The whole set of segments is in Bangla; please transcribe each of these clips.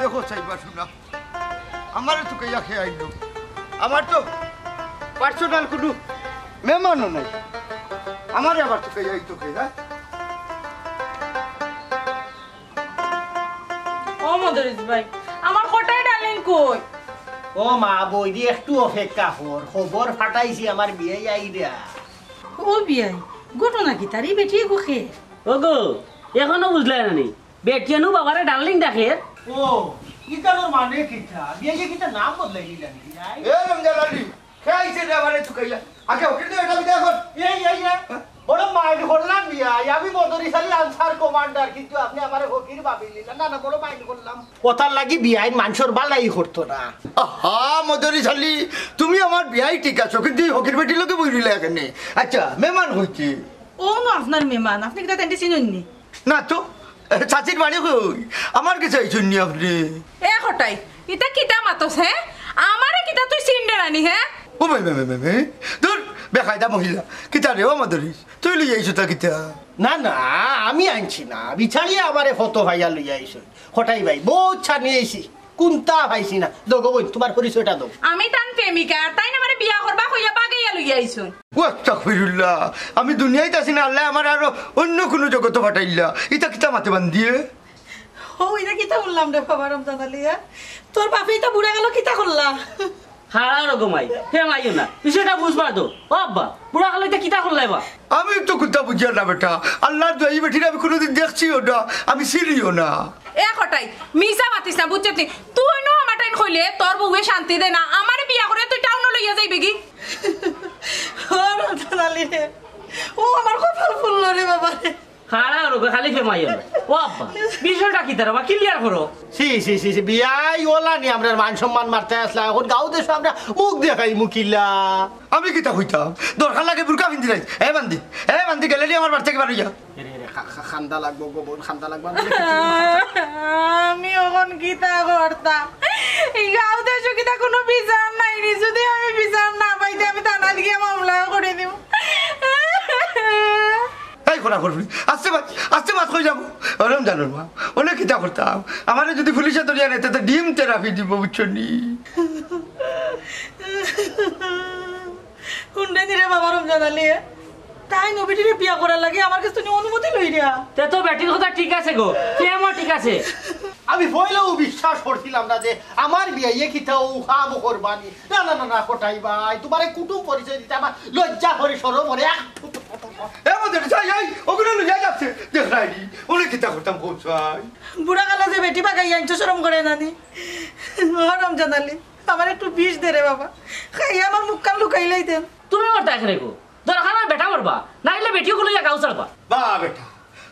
দেখো চাইবা শোনা আমার তো কে খেয়ে আইল আমার তো পার্সোনাল কোনো মেহমানও নাই আমার আবার তো কে আইতো কে হ্যাঁ ও মদরিস ভাই আমার কোটায় ডালিং কই ও মা বইদি একটু অপেক্ষা কর খবর ফাটাইছি আমার বিয়ে আইডিয়া ও বিয়াই ঘটনা কি তারি বেটি গোখে ওগো এখনো বুঝলে না নি বেটিয়ানু বাবারে ডার্লিং ডাকে ও ইতানোর মানে কিটা বিয়ে কিটা নাম বদলাই দিলা নাকি এ রমজান আলী খাইছে রে আমারে তো কে আগে ওকে তো এটা বিদায় কর এই বড় মাইন্ড করলাম বিয়া আমি মদরিসালি আনসার কমান্ডার কিন্তু আপনি আমারে ফকির ভাবিলেন না না বড় মাইন্ড করলাম কথার লাগি বিয়াই মানুষের বালাই করতো না আহা মদরিস আলী তুমি আমার বিয়াই ঠিক আছো কিন্তু হকির বেটি লোকে বইরিলে এখানে আচ্ছা মেহমান হইছে ও না আপনার মেহমান আপনি কি তাতে চিনুননি না তো চাচির বাড়ি কই আমার কাছে আইছুন নি আপনি এ হটাই এটা কিটা মাতস হে আমারে কিটা তুই সিন্ডারানি হে ও ভাই দূর বেকায়দা মহিলা কিতা রে ও মদরিস তুই লই আইছো তা কিতা না না আমি আনছি না বিছাড়িয়ে আমারে ফটো ভাইয়া লইয়া আইছো হঠাই ভাই বহুত ছানিয়ে আইছি কোনটা ভাইছি না দগো বই তোমার পরিচয়টা দাও আমি তান প্রেমিকা তাই না আমারে বিয়া করবা কইয়া বাগাইয়া লইয়া আইছুন আস্তাগফিরুল্লাহ আমি দুনিয়াতে আছি না আল্লাহ আমার আরো অন্য কোনো জগতে পাঠাইলা এটা কিতা মাতে বান্ধিয়ে ও এটা কিতা বললাম রে বাবা রমজান আলিয়া তোর বাপই তো বুড়া গেল কিতা করলা হারা রকমাই হে মাইও না বিষয়টা বুঝবার তো ও আব্বা বুড়া হলে এটা কিটা করলাই বা আমি তো কোথা বুঝিয়া না বেটা আল্লাহর দোয়াই বেঠিরা আমি কোনোদিন দেখছিও না আমি চিনিও না এ হটাই মিসা মাতিস না বুঝছিস নি তুই নো আমার টাইম কইলে তোর বউয়ে শান্তি দে না আমারে বিয়া করে তুই টাউন লইয়া যাইবে কি ও রমজান আলী রে ও আমার কপাল ফুললো রে বাবা রে হারা রকম খালি ফে মাইও না ও আব্বা বিষয়টা কি তারা বা ক্লিয়ার করো সি বিয়াই ওলা নি আমরা মান সম্মান মারতে আসলা এখন গাঁও দেশে আমরা মুখ দেখাই মুকিলা আমি কিতা হইতাম দরকার লাগে বুরকা পিন্ধি রাখ এ বান্দি গেলে আমার বাড়ি থেকে বাড়ি যা খান্দা লাগবো গোবর খান্দা লাগবো আমি এখন গীতা করতাম এই গাঁও দেশে গীতা কোনো বিচার নাই রে যদি আমি বিচার না পাইতে আমি থানা গিয়ে মামলা করে দিব এই কোনা করবি আস্তে মাছ হয়ে যাবো ওরম জানো মা অনেক কিতা করতাম আমার যদি পুলিশে ধরিয়া নেই তাতে ডিম থেরাপি দিব বুঝছো নি কোনটা দিরে বাবা রমজান আলী তাই নবীটিরে বিয়া করার লাগে আমার কাছে তুমি অনুমতি লই রিয়া তে তো বেটির কথা ঠিক আছে গো কেমন ঠিক আছে আমি পয়লাও বিশ্বাস করছিলাম না যে আমার বিয়ে খিতাও খাম করবানি না না না না কোটাই ভাই তোমার কুটুম পরিচয় দিতে আমার লজ্জা করে সরম করে আমাদের যাই ওগুলো লইয়া যাচ্ছে দেখাইনি অনেক কিতা করতাম খুব চাই বুড়া কালা যে বেটি বাগাই আনছো শরম করে নানি রমজান আলী আমার একটু বিষ দে রে বাবা খাই আমার মুখ কান লুকাইলাই দেন তুমি ওর দেখ রেখো দরকার হয় বেটা করবা নাইলে বেটিও গুলো গাও ছাড়বা বা বেটা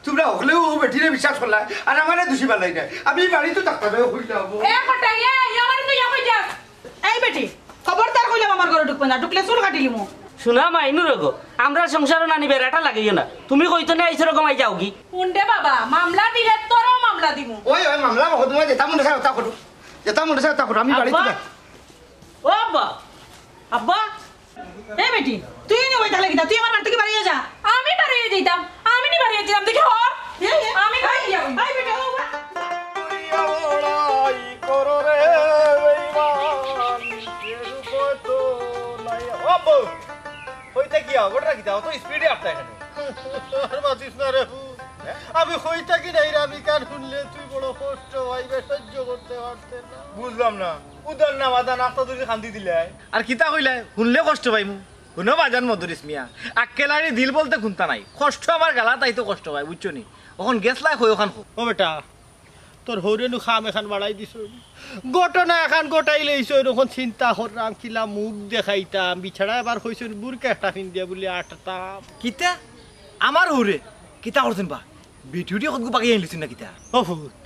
তোমরা হলেও বেটিরে বিশ্বাস করলা আর আমারে দোষী বালাই নাই আমি বাড়ি তো ডাক্তার হয়ে যাবো এ কটাই আমারে তুই কই যাস এই বেটি খবরদার কইলাম আমার ঘরে ঢুকবে না ঢুকলে চুল কাটিলি মু শোনা মাইনু রগো আমরা সংসারও নানি বেড়াটা লাগিয়ে না তুমি কইতো না এইসব রকম আই যাও কি উন্ডে বাবা মামলা দিলে তোরও মামলা দিমু ওই মামলা তোমার যেটা মনে হয় তা করো আমি বাড়ি তো ও আব্বা আব্বা এই বেটি তুই নি ওই তাহলে কিটা তুই আমার বাড়ি থেকে বাড়িয়ে যা আমি বাড়িয়ে যাইতাম আমি নি বাড়িয়ে যেতাম দেখি হ আমি বাড়িয়ে যাব এই বেটা করো রে বেঈমান কেরু কত নাই ওবো হইতা কি ওটা কি দাও তো স্পিডে আপটা এখানে আর বাতিস না রে আমি হইতা কি নাই আমি কান শুনলে তুই বড় কষ্ট হইবে সহ্য করতে পারতে না বুঝলাম না উদার না মাদা নাস্তা তুই খান্দি দিলে আর কিতা কইলে শুনলে কষ্ট পাইমু শুনো বাজান মধুরিস মিয়া আক্কেলারি দিল বলতে খুনতা নাই কষ্ট আমার গালা তাই তো কষ্ট পাই বুঝছো নি ওখান গেছ লাই হই ওখান ও বেটা তোর হরেনু খাম এখান বাড়াই দিছ ঘটনা এখান গোটাই লইছ এরকম চিন্তা করলাম কিলা মুখ দেখাইতাম বিছাড়া এবার হইছ বুরকে একটা পিন্দিয়া বলে আটতাম কিতা আমার হুরে কিতা করছেন বা ভিডিওটি কত বাকি আনলিছেন না কিতা ও ভূত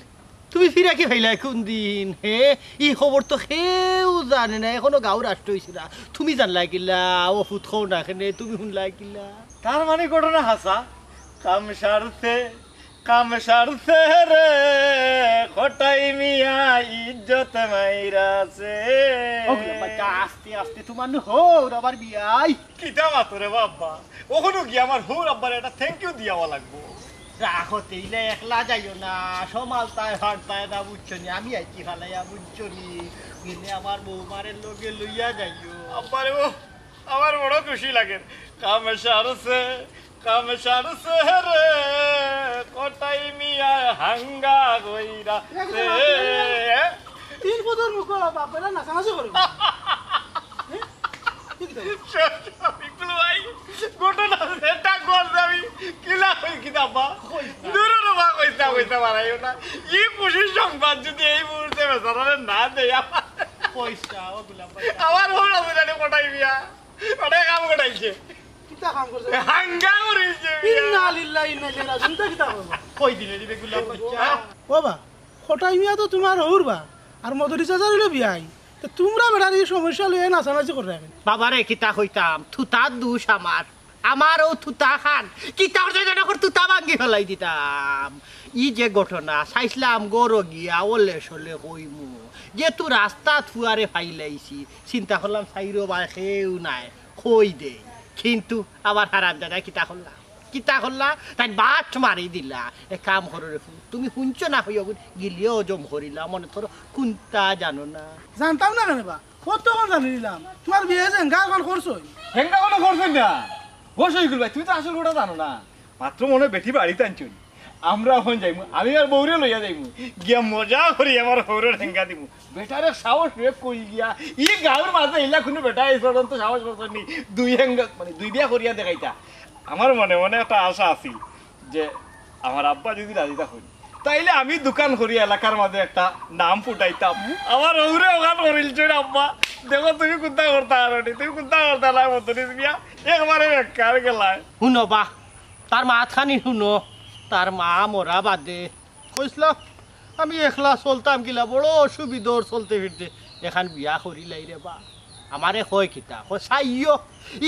তুমি ফিরা কি ভাইলাই কোন দিন হে ই খবর তো কেউ জানে না এখনো গাঁও রাষ্ট্র হয়েছে না তুমি জানলাই কিলা ও ফুট খাও না এখানে তুমি শুনলাই কিলা তার মানে ঘটনা হাসা কাম সারছে রে খটাই মিয়া ইজ্জত মাইরাছে আস্তে আস্তে তোমার হোর আবার বিয়াই কিতা মাতো রে বাবা ওখানে গিয়ে আমার হুর আব্বার একটা থ্যাংক ইউ দিয়াওয়া লাগবো রাখো তেইলে একলা যাইও না সমালতায় হারতায় না বুঝছো নি আমি আইছি ফালাইয়া বুঝছো নি গেলে আমার বৌমারের লগে লইয়া যাইও আব্বারে ও আমার বড় খুশি লাগে কামে সারছে রে কটাই মিয়া হাঙ্গা গইরা তিন বছর মুখ বাপেরা নাচানাচি করবে ঘটনা সেটা করছে আমি কিলা হই কিতাবা দূরের বা কইতা পারাইও না ই খুশির সংবাদ যদি এই মুহূর্তে বেচারারে না দেয় পয়সা ওগুলা আমার হলো বুঝানি কোটাই বিয়া ওটা কাম কোটাইছে কিতা কাম করছে হাঙ্গা করেছে ইন্না লিল্লাহি ইন্না ইলাইহি রাজিউন কিতা করবে কই দিলে দিবে গুলা পয়সা বাবা খটাই মিয়া তো তোমার হউরবা আর মদরি চাচার হইলো বিয়াই তো তোমরা বেটার এই সমস্যা লইয়া নাচানাচি করে রাখেন বাবারে কিতা হইতাম থুতার দুষ আমারও থুতা খান কিতার যেন থুতা ভাঙ্গি ফেলাই দিতাম ই যে ঘটনা চাইছিলাম গরো গিয়া ওলে সলে কইমু যে তুই রাস্তা থুয়ারে ফাইলাইছি চিন্তা করলাম চাইরো বা কেউ নাই কই দে কিন্তু আবার হারাম দাদা কিতা করলা তাই বাট মারি দিলা এ কাম করো রে তুমি শুনছো না হইয়া গিলিও জম করিলা মনে ধরো কোনটা জানো না জানতাম না কেন বা কতক্ষণ জানি দিলাম তোমার বিয়ে যে গা গান করছো হেঙ্গা কোনো করছেন না বস হয়ে গেল ভাই তুমি তো আসল ওটা জানো না মাত্র মনে বেটি বাড়িতে আনছুন আমরা এখন যাইমু আমি আর বউরে লইয়া যাইমু গিয়া মজা করি আমার বউরে ঠেঙ্গা দিমু বেটারে সাহস রে কই গিয়া ই গাঁর মাঝে ইলা কোনো বেটা এই পর্যন্ত সাহস করছনি দুই হেঙ্গা মানে দুই দিয়া করিয়া দেখাইতা আমার মনে মনে একটা আশা আছে যে আমার আব্বা যদি রাজি থাকুন তাইলে আমি দোকান করি এলাকার মাঝে একটা নাম ফুটাইতাম আমার ওরে ওখান করিলছ আব্বা দেখো তুমি কোনটা করতা আর তুমি কোনটা করতা না মতনিস বিয়া একবারে বেকার গেলায় শুনো বা তার মাথানি শুনো তার মা মরা বাদে কইসলাম আমি একলা চলতাম গিলা বড় অসুবিধর চলতে ফিরতে এখান বিয়া করিলাই রে বা আমারে কয় কিতা কয় চাইও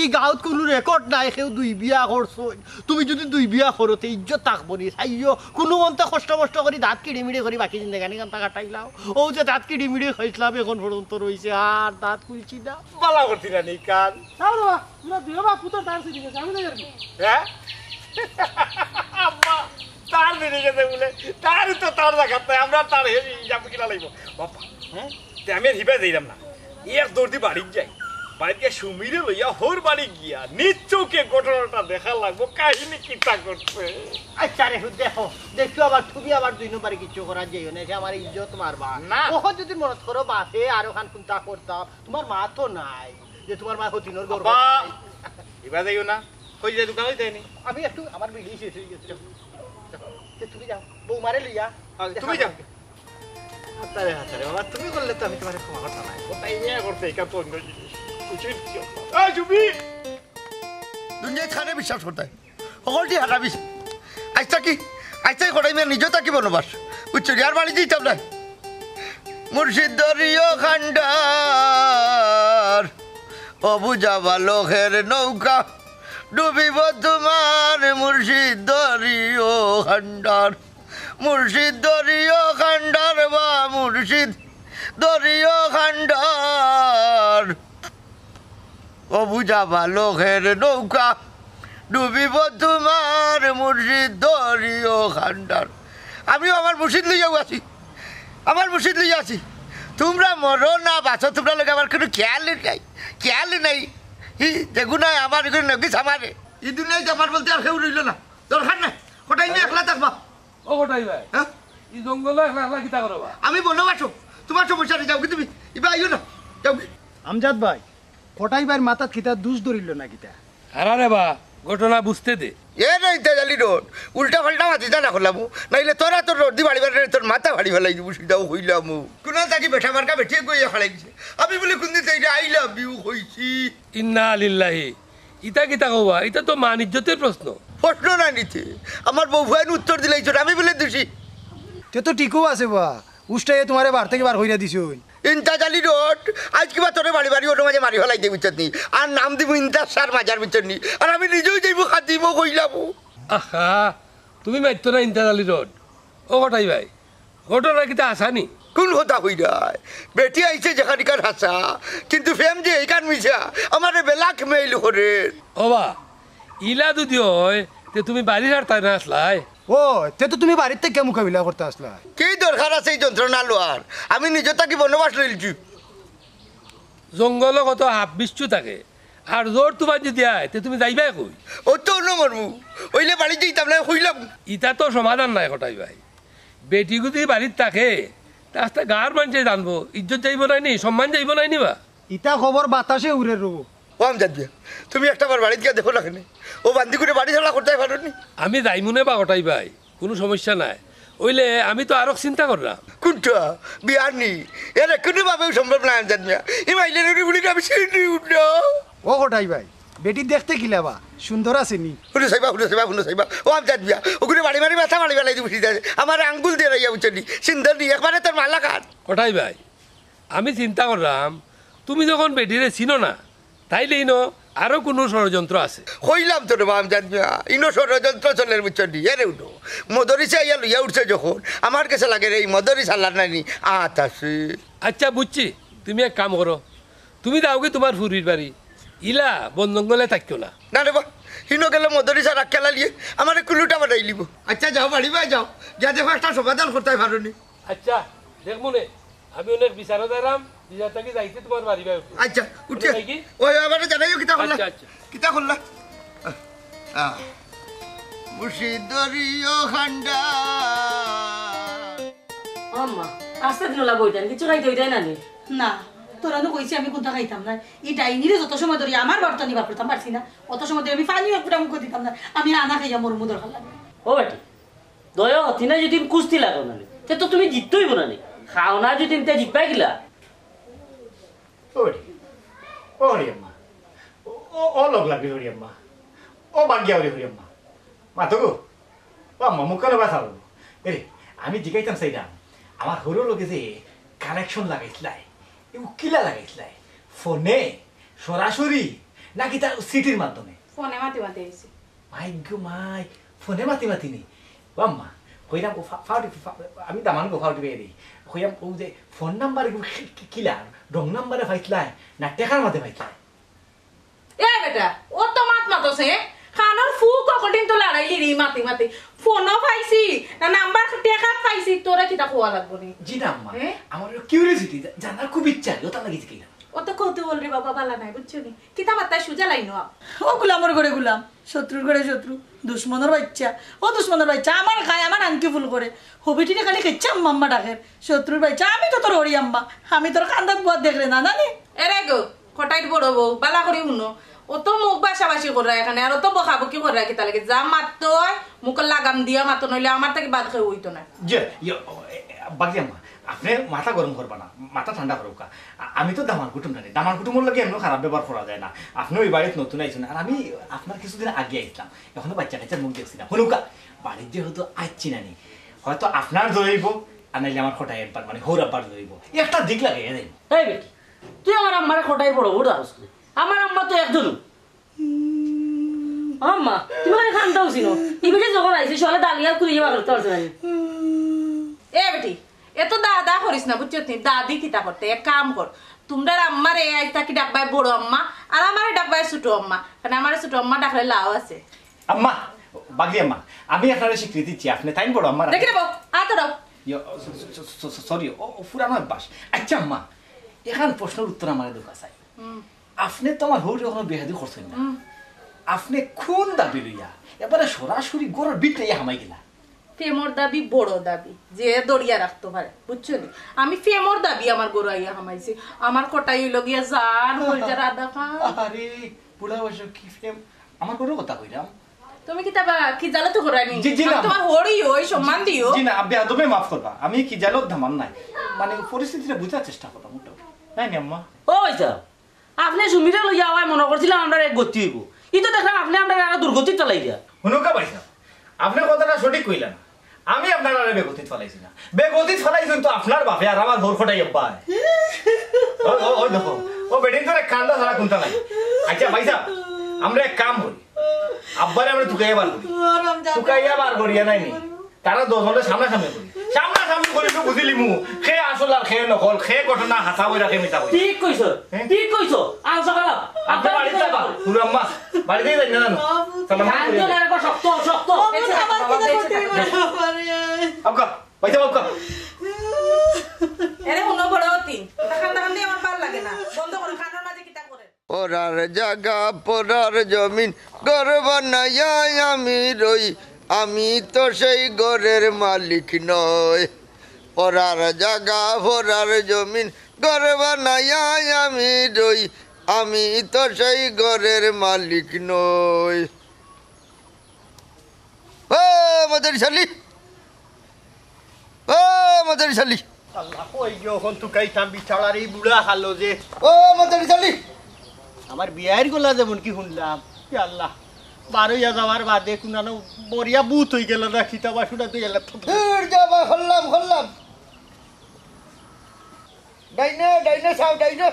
ই গাঁৱত কোনো রেকর্ড নাই সেও দুই বিয়া করছো তুমি যদি দুই বিয়া করতে ইজ্জত থাকবো নি চাইও কোনো মন্তে কষ্ট করে দাঁত কিড়িমিড়ি করে বাকি জিন্দেগানি কান্তা কাটাইলাও ও যে দাঁত কিড়িমিড়ি খাইছিলাম এখন পর্যন্ত রয়েছে আর দাঁত খুলছি না বালা করতি না নি কান তাও বাবা তোমরা দুই বাবা পুতো তার সিটি গেছে আমি দেখি হ্যাঁ আব্বা তার বেরিয়ে গেছে বলে তার তো তার দেখাতে আমরা তার হিসাব কিনা লাগবো বাবা হ্যাঁ আমি হিবা যাইলাম না এক দৌড়ি বাড়ি যাই বাড়িতে সুমিরে লইয়া হোর বাড়ি গিয়া নিজ চৌকে ঘটনাটা দেখা লাগবো কাহিনী কিতা করছে আচ্ছা রে দেখো দেখো আবার তুমি আবার দুই নম্বরে কিছু করার যাইও না আমার ইজ্জত মারবা না। ওখন যদি মনে করো বাসে আর ওখান কোনটা করতাম তোমার মা তো নাই যে তোমার মা হতিনোর গর্ব বাবা নাই। এবার যাইও না কই যে দোকান হইতে নি আমি একটু আমার বিড়ি শেষ হয়ে গেছে তুমি যাও বৌমারে লইয়া তুমি যাও হাতারে হাতারে বাবা তুমি করলে তো আমি তোমার ক্ষমা করতাম না কোথায় নিয়ে করতে এটা তো অন্য জিনিস উচিত জুবি দুনিয়ায় খানে বিশ্বাস করতে সকলটি হারাবিস আইসা কটাই মেয়ে নিজেও তাকি বনবাস বুঝছো আর বাড়ি দিতাম না মুর্শিদরিও খান্ডার অবুজা বালকের নৌকা ডুবিব তোমার মুর্শিদরিও খান্ডার বা মুর্শিদ দরিও খান্ডার অবুজা বালকের নৌকা ডুবিব তোমার মুর্শিদ দরিও খান্ডার আমিও আমার মুর্শিদ লইয়া আছি তোমরা মরো না বাঁচো তোমরা লোক আমার কোনো খেয়াল নাই দেখুন না আমার নগিস আমারে এই দুনিয়ায় আমার বলতে আর কেউ রইল না দরকার নাই কোটাই নিয়ে একলা থাকবা ও গোটাই ভাই হ্যাঁ এই জঙ্গলে একলা একলা কিতা করবা আমি বনবাসো তোমার সমস্যা নেই যাও কি তুমি এবার আইও না যাও কি আমজাদ ভাই কটাই ভাইয়ের মাথাত কিতা দুষ ধরিল না কিতা আরে বা ঘটনা বুঝতে দে এ নাই তেজালি রোড উল্টা পাল্টা মাতি জানা করলাম নাইলে তোরা তোর রোড দি বাড়ি বাড়ি তোর মাথা ভাড়ি ফেলাই দিব সিধাও হইলাম কোনা তাকে বেঠা মার্কা বেঠিয়ে গিয়ে ফেলাই দিছে আমি বলে কোন দিন আই লাভ ইউ কইছি ইন্না লিল্লাহি ইতা কিতা কবা এটা তো মান ইজ্জতের প্রশ্ন প্রশ্ন না নিতে আমার বউ ভাইন উত্তর দিলাই আমি বলে দিছি তে তো ঠিকও আছে বা উষ্টাইয়ে তোমারে বার থেকে বার হইয়া দিছো ইন্তাজালি রোড আজ কিবা তোর বাড়ি বাড়ি ওর মাঝে মারি ফেলাই দিয়ে বুঝছত নি আর নাম দিব ইন্তাসার মাজার বুঝছত নি আর আমি নিজেও যাইব খাদিব কইলাম আহা তুমি মাইতো না ইন্টারনালি রোড ও গোটাই ভাই ঘটনা কিতা আসানি কোন কথা হই যায় বেটি আইছে যেখানিকার হাসা কিন্তু ফেম যে এইখান মিশা আমার বেলাক মেইল করে ও বা ইলা যদি হয় তে তুমি বাড়ির আর তাই না আসলাই ও তে তো তুমি বাড়ির থেকে মোকাবিলা করতে আসলা কি দরকার আছে এই যন্ত্রণা লোয়ার আমি নিজে থাকি বনবাস লইলছি জঙ্গল কত হাফ বিচ্ছু থাকে আর জোর তোমার যদি আয় তে তুমি যাইবাই কই ও তো অন্য মরমু ওইলে বাড়ি যেতাম না হইলাম ইটা তো সমাধান নাই কটাই ভাই বেটি যদি বাড়ির থাকে তা গাঁর মানুষে জানবো ইজ্জত যাইব নাই নি সম্মান যাইব নাই নিবা ইটা খবর বাতাসে উড়ে রবো ও আমি জানবি তুমি একটা বার বাড়িতে গিয়ে দেখো না কেন ও বান্দি করে বাড়ি ছাড়া করতে পারো নি আমি যাইমুনে বা কটাই ভাই কোনো সমস্যা নাই ওইলে আমি তো আরো চিন্তা করলাম কোনটা বিয়ার নি এর কোনোভাবেও সম্ভব না আমি জানবি এই মাইলের বলি আমি সিঁড়ি উঠলো ও কটাই ভাই বেটি দেখতে কিলাবা সুন্দর আছে নি শুনে সাইবা ও আমি জানবি ওগুলো বাড়ি মারি মাথা মারি বেলাই বসে যায় আমার আঙ্গুল দিয়ে রাইয়া বুঝলি সুন্দর নি একবারে তোর মালা খান কটাই ভাই আমি চিন্তা করলাম তুমি যখন বেটিরে চিনো না তাইলে ইনো আরো কোনো ষড়যন্ত্র আছে কইলাম তো রে মা আমি জানবি ইনো ষড়যন্ত্র চলের বুঝলি এরে উঠো মদরিসা ইয়া লইয়া উঠছে যখন আমার কাছে লাগে রে এই মদরিস আল্লাহ নাইনি আছে আচ্ছা বুঝছি তুমি এক কাম করো তুমি দাও কি তোমার ফুরির বাড়ি ইলা বন জঙ্গলে থাকিও না না রে বা হিনো গেলে মদরিসা রাখ খেলা নিয়ে আমার কুলুটা বানাই লিব আচ্ছা যাও বাড়ি ভাই যাও যা দেখো একটা সমাধান করতে পারো নি আচ্ছা দেখবো নে আমি অনেক বিচারও দিলাম বিচার থাকি যাইতে তোমার বাড়ি ভাই আচ্ছা উঠে নাকি? ওই আবার জানাইও কিতা করলা আচ্ছা, আচ্ছা। কিতা করলা মুর্শিদরিও খান্ডা আম্মা আস্তে দিন ওলা বইতেন কিছু খাইতে হইতাই না নি না তোরা তো কইছি আমি কোনটা খাইতাম না এই ডাইনিরে যত সময় ধরি আমার বার্তা নিবা করতাম পারছি না অত সময় ধরে আমি পানিও একটা মুখ দিতাম না আমি আনা খাইয়া মরমু দরকার লাগে ও বেটি দয়া হতি না যদি কুস্তি লাগো না তে তো তুমি জিততেই বনা নি খাও না যদি তে জিতপাই গিলা ওরে ও হরিয়াম্মা ও লগ লাগি হরিয়াম্মা ও বাগিয়া হরিয়াম্মা মাতো গো ও আম্মা মুখ কেন বাঁচাবো এরে আমি জিগাইতাম সেইটা আমার হরো লোকে যে কানেকশন লাগাইছিলাই কিলা লাগাইছিলাই ফোনে সরাসরি নাকি তার সিটির মাধ্যমে ফোনে মাতি মাতি আইছি মাই গো মাই ফোনে মাতি নি ও আম্মা কইরাম ও ফাউটি আমি দামান গো ফাউটি বেরি কইরাম ও যে ফোন নাম্বার কিলা রং নাম্বারে পাইছিলাই না টেকার মাঝে পাইছিলাই এ বেটা ও তো মাত মাতছে খানোর ফু ককটিন তো লড়াইলি রে মাতি মাতি ফোনও পাইছি না নাম্বার টেকা পাইছি তোরা কিটা কোয়া লাগবো নি জি না আম্মা আমার কিউরিওসিটি জানার খুব ইচ্ছা ওটা লাগি জিকিলা ও তো কৌতূহল রে বাবা বালা নাই বুঝছো নি কিতা মাত্তায় সুজা লাইনো ও গুলামর করে গুলাম শত্রুর করে শত্রু দুশ্মনের বাচ্চা ও দুশ্মনের বাচ্চা আমার খায় আমার আনকি ফুল করে হবিটিনে খালি খেচ্ছা আম্মা ডাকের শত্রুর বাচ্চা আমি তো তোর হরি আম্মা আমি তোর কান্দাত বুয়াত দেখলে না জানি এরে গো কটাইট বড় বউ বালা করে শুনো ও তো মুখ বাসাবাসি করে এখানে আর ও তো বকাবকি করে কিতা লাগে যা মাত্র মুখে লাগাম দিয়া মাত্র নইলে আমার থেকে বাদ খেয়ে হইতো না যে বাকি আম্মা আপনি মাথা গরম করবা না মাথা ঠান্ডা করুকা আমি তো দামান কুটুম জানি দামান কুটুমের লাগে এমন খারাপ ব্যবহার করা যায় না আপনি ওই বাড়িতে নতুন আইছেন আর আমি আপনার কিছুদিন আগে আইছিলাম এখনো বাচ্চা কাচ্চার মুখ দেখছিলাম হলুকা বাড়ির যে হয়তো আইছি না নি হয়তো আপনার জড়াইব আর নাইলে আমার খোটাই একবার মানে হৌর আব্বার জড়াইব একটা দিক লাগে এদের এই বেটি তুই আমার আম্মারে খোটাই বড় বড় আস আমার আম্মা তো একজন আম্মা তুমি মানে খানটাও চিনো এই বেটি যখন আইছি সকালে দালিয়া কুড়ি যাওয়া করতে পারছে না এ বেটি এত দাদা করিস না বুঝছো তুই দাদি কিতা করতে এক কাম কর তোমরা আম্মার এ আইতা কি ডাকবাই বড় আম্মা আর আমারে ডাকবাই ছোট আম্মা কারণ আমার ছোট আম্মা ডাকলে লাভ আছে আম্মা বাগলি আম্মা আমি আপনার স্বীকৃতি দিচ্ছি আপনি তাই বড় আম্মা দেখে নেবো আতো দাও সরি ও পুরানো অভ্যাস আচ্ছা আম্মা এখান প্রশ্নের উত্তর আমার দোকা চাই আপনি তো আমার হৌর এখনো বেহাদি করছেন না আপনি কোন দাবি লইয়া এবারে সরাসরি গড়ের বিটে হামাই গেলা ফেমর দাবি বড় দাবি যে দড়িয়া রাখতে পারে বুঝছো আমি ফেমর দাবি আমার গোড়াইয়া হামাইছি আমার কটাই লগিয়া জান হলজা রাধা খান আরে বুড়া বয়স কি ফেম আমার কোনো কথা কইলাম তুমি কি তাবা কি জালো তো গোড়ানি জি জি না তোমার হড়ি ওই সম্মান দিও জি না আব্বে আদমে maaf করবা আমি কি জালো ধামান নাই মানে পরিস্থিতিটা বুঝার চেষ্টা করলাম ওটা নাই নি আম্মা ও যা আপনি সুমিরা লইয়া আওয়াই মনে করছিলাম আমরা এক গতি হইব ই তো দেখলাম আপনি আমরা আর দুর্গতি চালাই দিয়া হুনুকা পাইছা আপনি কথাটা সঠিক কইলেন আমি আপনার আরে বেগতিত ফলাইছি না বেগতিত ফলাইছেন তো আপনার বাপে আর আমার ঘর খটাই আব্বা ও দেখো ও বেডিং করে কান্দা সারা কোনটা নাই আচ্ছা ভাইসা আমরা এক কাম করি আব্বারে আমরা তুকাইয়া বার করি তুকাইয়া বার করিয়া নাই নি তারা দশজনের সামনাসামনি করি সামনাসামনি করি তো বুঝিলি মু খে আসল আর খে নকল খে ঘটনা হাসা বই রাখে মিটা করি ঠিক কইছো আর সকাল আপনি বাড়িতে যাবা পুরো আম্মা বাড়িতেই যাই না জানো শক্ত শক্ত আবকা পয়সা আবকা এরে কোনো বড় হতি খান্না খান্দি আমার ভালো লাগে না বন্ধ করে খানোর মাঝে কিতা করে পরার জায়গা পরার জমিন ঘর বানাইয়া আমি রই আমি তো সেই ঘরের মালিক নয় পরার জায়গা পরার জমিন ঘর বানাইয়া আমি রই আমি তো সেই ঘরের মালিক নই ও মদের শালি ও মদের শালি আল্লাহ কই গো এখন তুকাই থাম বিছাড়ার এই বুড়া খালো যে ও মদের শালি আমার বিয়ের গোলা যেমন কি শুনলাম কি আল্লাহ 12 যাওয়ার বাদে কুনানো বরিয়া বুত হয়ে গেল না খিতাবা শুনা তুই এলা দূর যাবা খল্লাম ডাইনে সাউ ডাইনে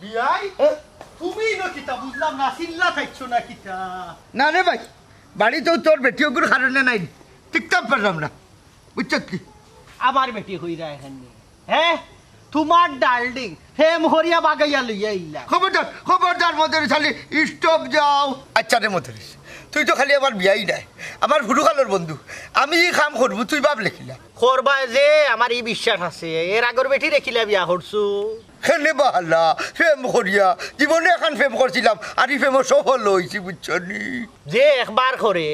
বিয়াই তুমি ন কিতা বুঝলাম না চিল্লা থাকছো না কিতা না রে ভাই বাড়িতেও তোর বেটিওগুর কারণে নাই টিকতাম পারলাম না বুঝছ কি আমার বেটি হইরা এখানে হ্যাঁ তোমার ডার্লিং হে মহরিয়া বাগাইয়া লইয়া ইলা খবরদার মদের শালি স্টপ যাও আচ্ছা রে মদরিস তুই তো খালি আমার বিয়াই নাই আমার ফুরুখালোর বন্ধু আমি কাম করবো তুই ভাব লেখিলা করবা যে আমার এই বিশ্বাস আছে এর আগর বেটি রেখিলা বিয়া করছো খেলে বাহালা ফেম করিয়া জীবনে এখন ফেম করছিলাম আর এই ফেমও সফল হয়েছি বুঝছো নি যে একবার করে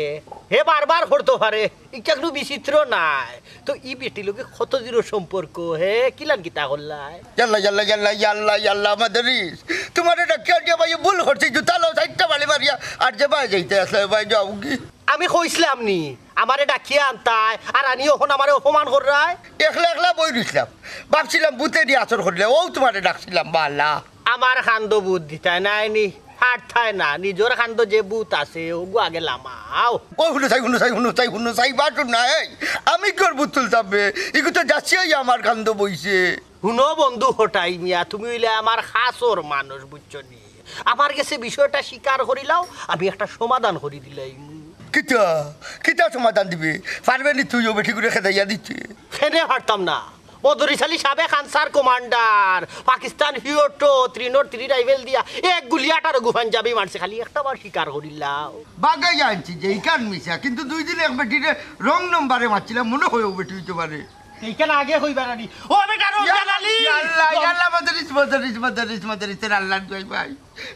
হে বারবার করতে পারে এটা একটু বিচিত্র নাই তো ই বেটি লোকে কত দূর সম্পর্ক হে কিলান কিতা করলাই ইয়াল্লা মাদারিস তোমার এটা কে যে ভাই ভুল করছি জুতা লো সাইডটা বাড়ি মারিয়া আর যে ভাই যাইতে আসলে ভাই যাও কি আমি কইছিলাম নি আমারে ডাকিয়ে আনতাই আর আনি ওখান আমারে অপমান কররাই একলা বই দিছিলাম ভাবছিলাম বুতে দিয়ে আচর করলে ও তোমারে ডাকছিলাম বালা আমার খান্দ বুত দিতাই নাই নি হাট থাই না নিজের খান্দ যে বুত আছে ওগু আগে লামাও ও শুনো চাই বাটু নাই আমি তোর বুত তুলতাম বে এগু তো যাচ্ছি আমার কান্দ বইছে শুনো বন্ধু হটাই মিয়া তুমি হইলে আমার খাসর মানুষ বুঝছো নি আমার কাছে বিষয়টা স্বীকার করিলাও আমি একটা সমাধান করি দিলাই কিতা সমাধান দিবে পারবে নি তুইও বেঠি করে খেদাইয়া দিচ্ছে ফেনে হারতাম না মদরিশালী সাবেক আনসার কমান্ডার পাকিস্তান হিওটো 303 রাইফেল দিয়া এক গুলি 18 গুফান যাবি মারছে খালি একটা বার শিকার করিলাও বাগাই আনছি যে ইকান মিশা কিন্তু 2 দিন এক বেটিরে রং নম্বরে মারছিলাম মনে হয় ও বেটি হইতে পারে এইখানে আগে হইবার আনি ও বেটা রমজান আলী আল্লাহ মাদারিস আল্লাহ দুই ভাই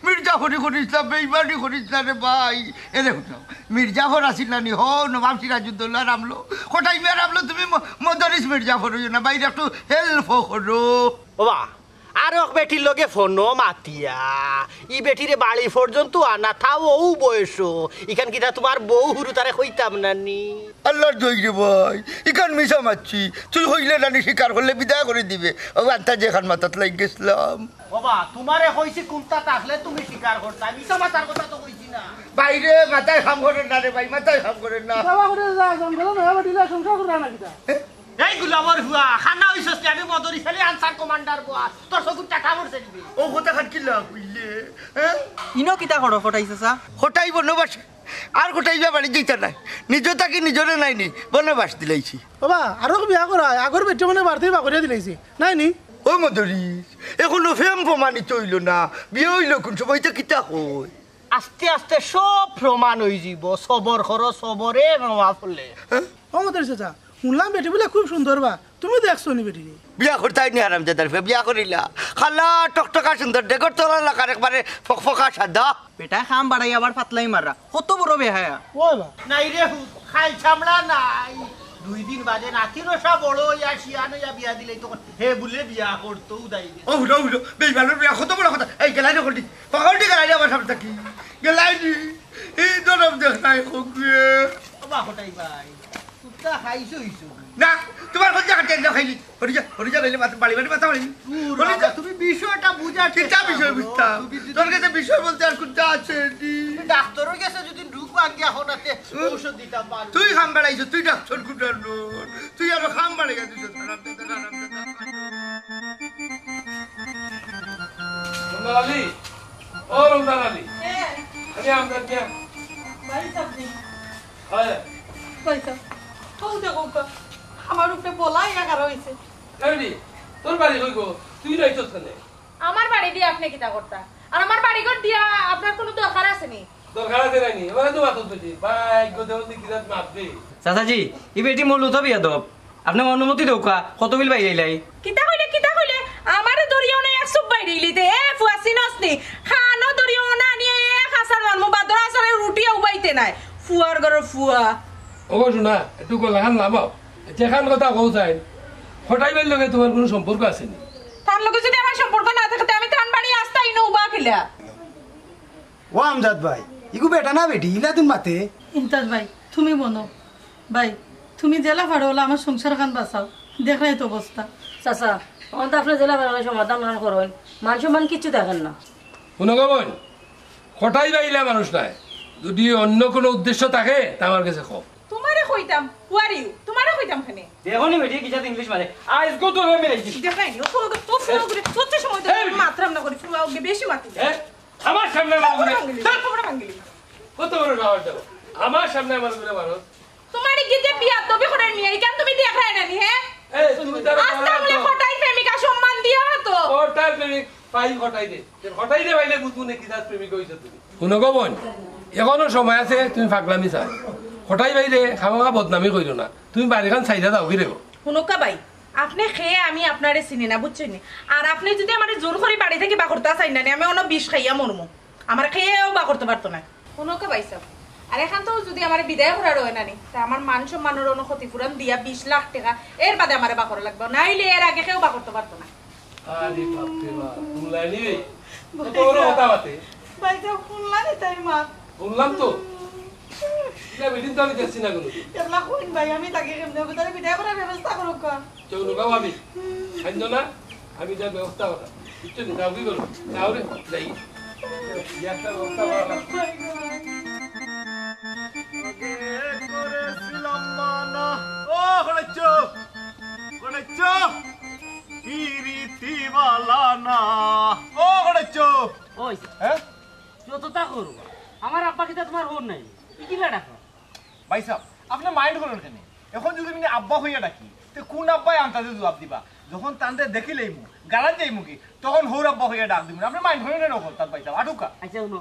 মির্জাফর করিসলাম বেইমানি করিসলাম রে ভাই এ দেখো মির্জাফর আসিল নানি হো নবাব সিরাজউদ্দৌলা রামলো কোটাই মেয়ে রামলো তুমি মাদারিস মির্জাফর হইও না বাইরে একটু হেল্প করো বাবা আর এক বেটির লগে ফোনও মাতিয়া ই বেটিরে বাড়ি পর্যন্ত আনা থাও ও বয়স ইখান কিটা তোমার বউ হুরু তারে কইতাম নানি আল্লাহর দই রে ভাই ইখান মিশা মারছি তুই হইলে নানি স্বীকার করলে বিদায় করে দিবে ও আন্তা যেখান মাথাত লাগ গেছিলাম বাবা তোমারে কইছি কোনটা থাকলে তুমি স্বীকার করতা মিছা মাতার কথা তো কইছি না বাইরে মাথায় কাম করেন না রে ভাই মাথায় কাম করেন না বাবা করে যা জঙ্গল নয়া বাটিলা সংসার করে না কিটা এই গুলামর হুয়া খানা হইছস আমি মদরিশালী আনসার কমান্ডার বুয়া তোর সকুর টাকা মরছে দিবি ও কথা খাটকিলা কইলে হ্যাঁ ইনো কিতা করো ফটাইছে সা হটাই বনবাস আর হটাইবা বাড়ি যেতে নাই নিজ তাকে নিজরে নাইনি বনবাস দিলাইছি বাবা আরো বিয়া করা আগর বেটে মানে বাড়তেই বাকরিয়া দিলাইছি নাই নি ও মদরিস এখনো ফেম প্রমাণিত হইল না বিয়ে হইল কোন সময় তো কিতা কই আস্তে আস্তে সব প্রমাণ হই যাব সবর করো সবরে নওয়া ফুলে ও মত চাচা শুনলাম বেটি বলে খুব সুন্দর বা তুমি দেখছো নি বেটি বিয়া করতাই নি আরাম জাদার ফে বিয়া করিলা খালা টকটকা সুন্দর ডেগর তোলা লাগার একবারে ফকফকা সাদা বেটা খাম বাড়াই আবার পাতলাই মাররা কত বড় বেহায়া ও বা নাই রে খাই চামড়া নাই 2 দিন বাদে নাতি রসা বড় ইয়া শিয়ানো ইয়া বিয়া দিলে তখন হে বলে বিয়া করতো উদাই ও হুলো বেইমানের বিয়া কত বড় কথা এই গেলাই না করলি পাগলটি গেলাই আমার সামনে থাকি গেলাই নি এই দরম দেখাই কোকে বাবা হটাই ভাই তুই খাইছো হইছো না তোমার কথা কাটে না খাইলি হরিজা লইলে মাথা বাড়ি মাথা বাড়ি তুমি বিষয়টা বুঝা কিটা বিষয় বুঝতা তোর কাছে বিষয় বলতে আর কোনটা আছে নি ডাক্তারের কাছে যদি ঢুক আগে হনাতে ঔষধ দিতাম পারো তুই খাম বাড়াইছ তুই ডাক্তার কুটার তুই আর খাম বাড়াই গেছিস আরাম দে রমজান আলী ও রমজান আলী আমি আমদার দিয়া বাড়ি সামনে হয় পয়সা কোনটা কোনটা আমার উপরে বলাই এগার হইছে এমনি তোর বাড়ি কই গো তুই রইছস কেন আমার বাড়ি দিয়ে আপনি কিটা করতা আর আমার বাড়িঘর দিয়া আপনার কোনো দরকার আছে নি? দরকার আছে নানি ওরা তো মাথা পেছি ভাই গোদেও কিরাত মাপবে চাচাজি ই বেটি মোর লুতো বিয়া দব আপনি অনুমতি দৌকা কত বিল বাইরে লাই কিতা কইলে আমারে দরিয়াও না এক সুপ বাইরে লিতে এ ফুয়াসি নসনি খানো দরিয়াও না নিয়ে এক হাসার মান মুবাদরা আসলে রুটিও উবাইতে নাই ফুয়ার ঘরের ফুয়া ও শোনা একটু গলাখান নামাও যেখান কথা কও চাই হঠাইবার লগে তোমার কোনো সম্পর্ক আছে নি তার লগে যদি আমার সম্পর্ক না থাকে আমি তান বাড়ি আসতাই না উবা কিলা ও আমজাদ ভাই ইগু বেটা না বেটি ইলা তুন মাতে ইমতাজ ভাই তুমি বনো ভাই তুমি জেলা ভাড়া হলো আমার সংসার খান বাঁচাও দেখাই তো অবস্থা চাচা তখন তো আপনার জেলা ভাড়া সমাধান না করেন মান সম্মান কিচ্ছু দেখেন না শুনো গবন হঠাই বাইলা মানুষ নাই যদি অন্য কোনো উদ্দেশ্য থাকে তা আমার কাছে কও তোমারে কইতাম হু আর ইউ তোমারে কইতাম খানে দেখনি বেটি কিটা ইংলিশ মারে আইস গো তো আমি আইছি দেখাই নি ও ফুয়া করে সত্যি সময় তো মাত্রাম না করে ফুয়া ওকে বেশি মাতি হ্যাঁ আমার সামনে আমার ঘুরে খবর ভাঙলি কত বড় গাওয়ার দাও আমার সামনে আমার ঘুরে মানুষ তোমারে কি যে বিয়া তবে করে নিয়ে এই কান তুমি দেখাই না নি হ্যাঁ এই তুমি তার আস্তে বলে হঠাই প্রেমিকা সম্মান দিয়া তো হঠাই প্রেমিক পাই হঠাই দে বাইলে বুঝবুনে কি দাস প্রেমিক হইছ তুমি শুনো গবন এখনো সময় আছে তুমি পাগলামি চাই হঠাই বাইলে খামাখা বদনামি কইরো না তুমি বাড়িখান চাইদা দাও কি রেগো হুনকা ভাই আপনি খেয়ে আমি আপনারে চিনি না বুঝছেন আর আপনি যদি আমারে জোর করে বাড়ি থেকে বা করতে চাই না আমি অন্য বিষ খাইয়া মরমু আমার খেয়েও বা করতে পারতো না হুনকা ভাই সব আর এখন তো যদি আমার বিদায় করা রয় না নি তা আমার মান সম্মানের অন্য ক্ষতিপূরণ দিয়া 20 লাখ টাকা এর বাদে আমারে বা করা লাগবে নাইলে এর আগে কেউ বা করতে পারতো না আরে বাপ রে বাপ শুনলানি রে কত বড় কথা বাতে ভাই তো শুনলানি তাই মা শুনলাম তো না বিদিন তো আমি দেখছি না কোনো এগুলা কইন ভাই আমি তাকে কেমনে হবে তারে বিদায় করার ব্যবস্থা করো কা চৌনো গাও আমি খাইতো না আমি যা ব্যবস্থা করা বুঝছো না যাও কি করো যাও রে যাই একটা ব্যবস্থা করা লাগবে করেছিলাম মানা ও গড়েছ ইরিতি বালানা ও গড়েছ ওই হ্যাঁ যতটা করবো আমার আব্বা কিতা তোমার হন নাই কি বেড়া ভাই সাহেব আপনি মাইন্ড করেন কেন এখন যদি আমি আব্বা হইয়া ডাকি তো কোন আব্বাই আন্তাজে জবাব দিবা যখন তান্তে দেখিলেই মু গালা যাই মুখি তখন হৌর আব্বা হইয়া ডাক দিবেন আপনি মাইন্ড করেন না নকল তার ভাই সাহেব আটুকা আচ্ছা শুনো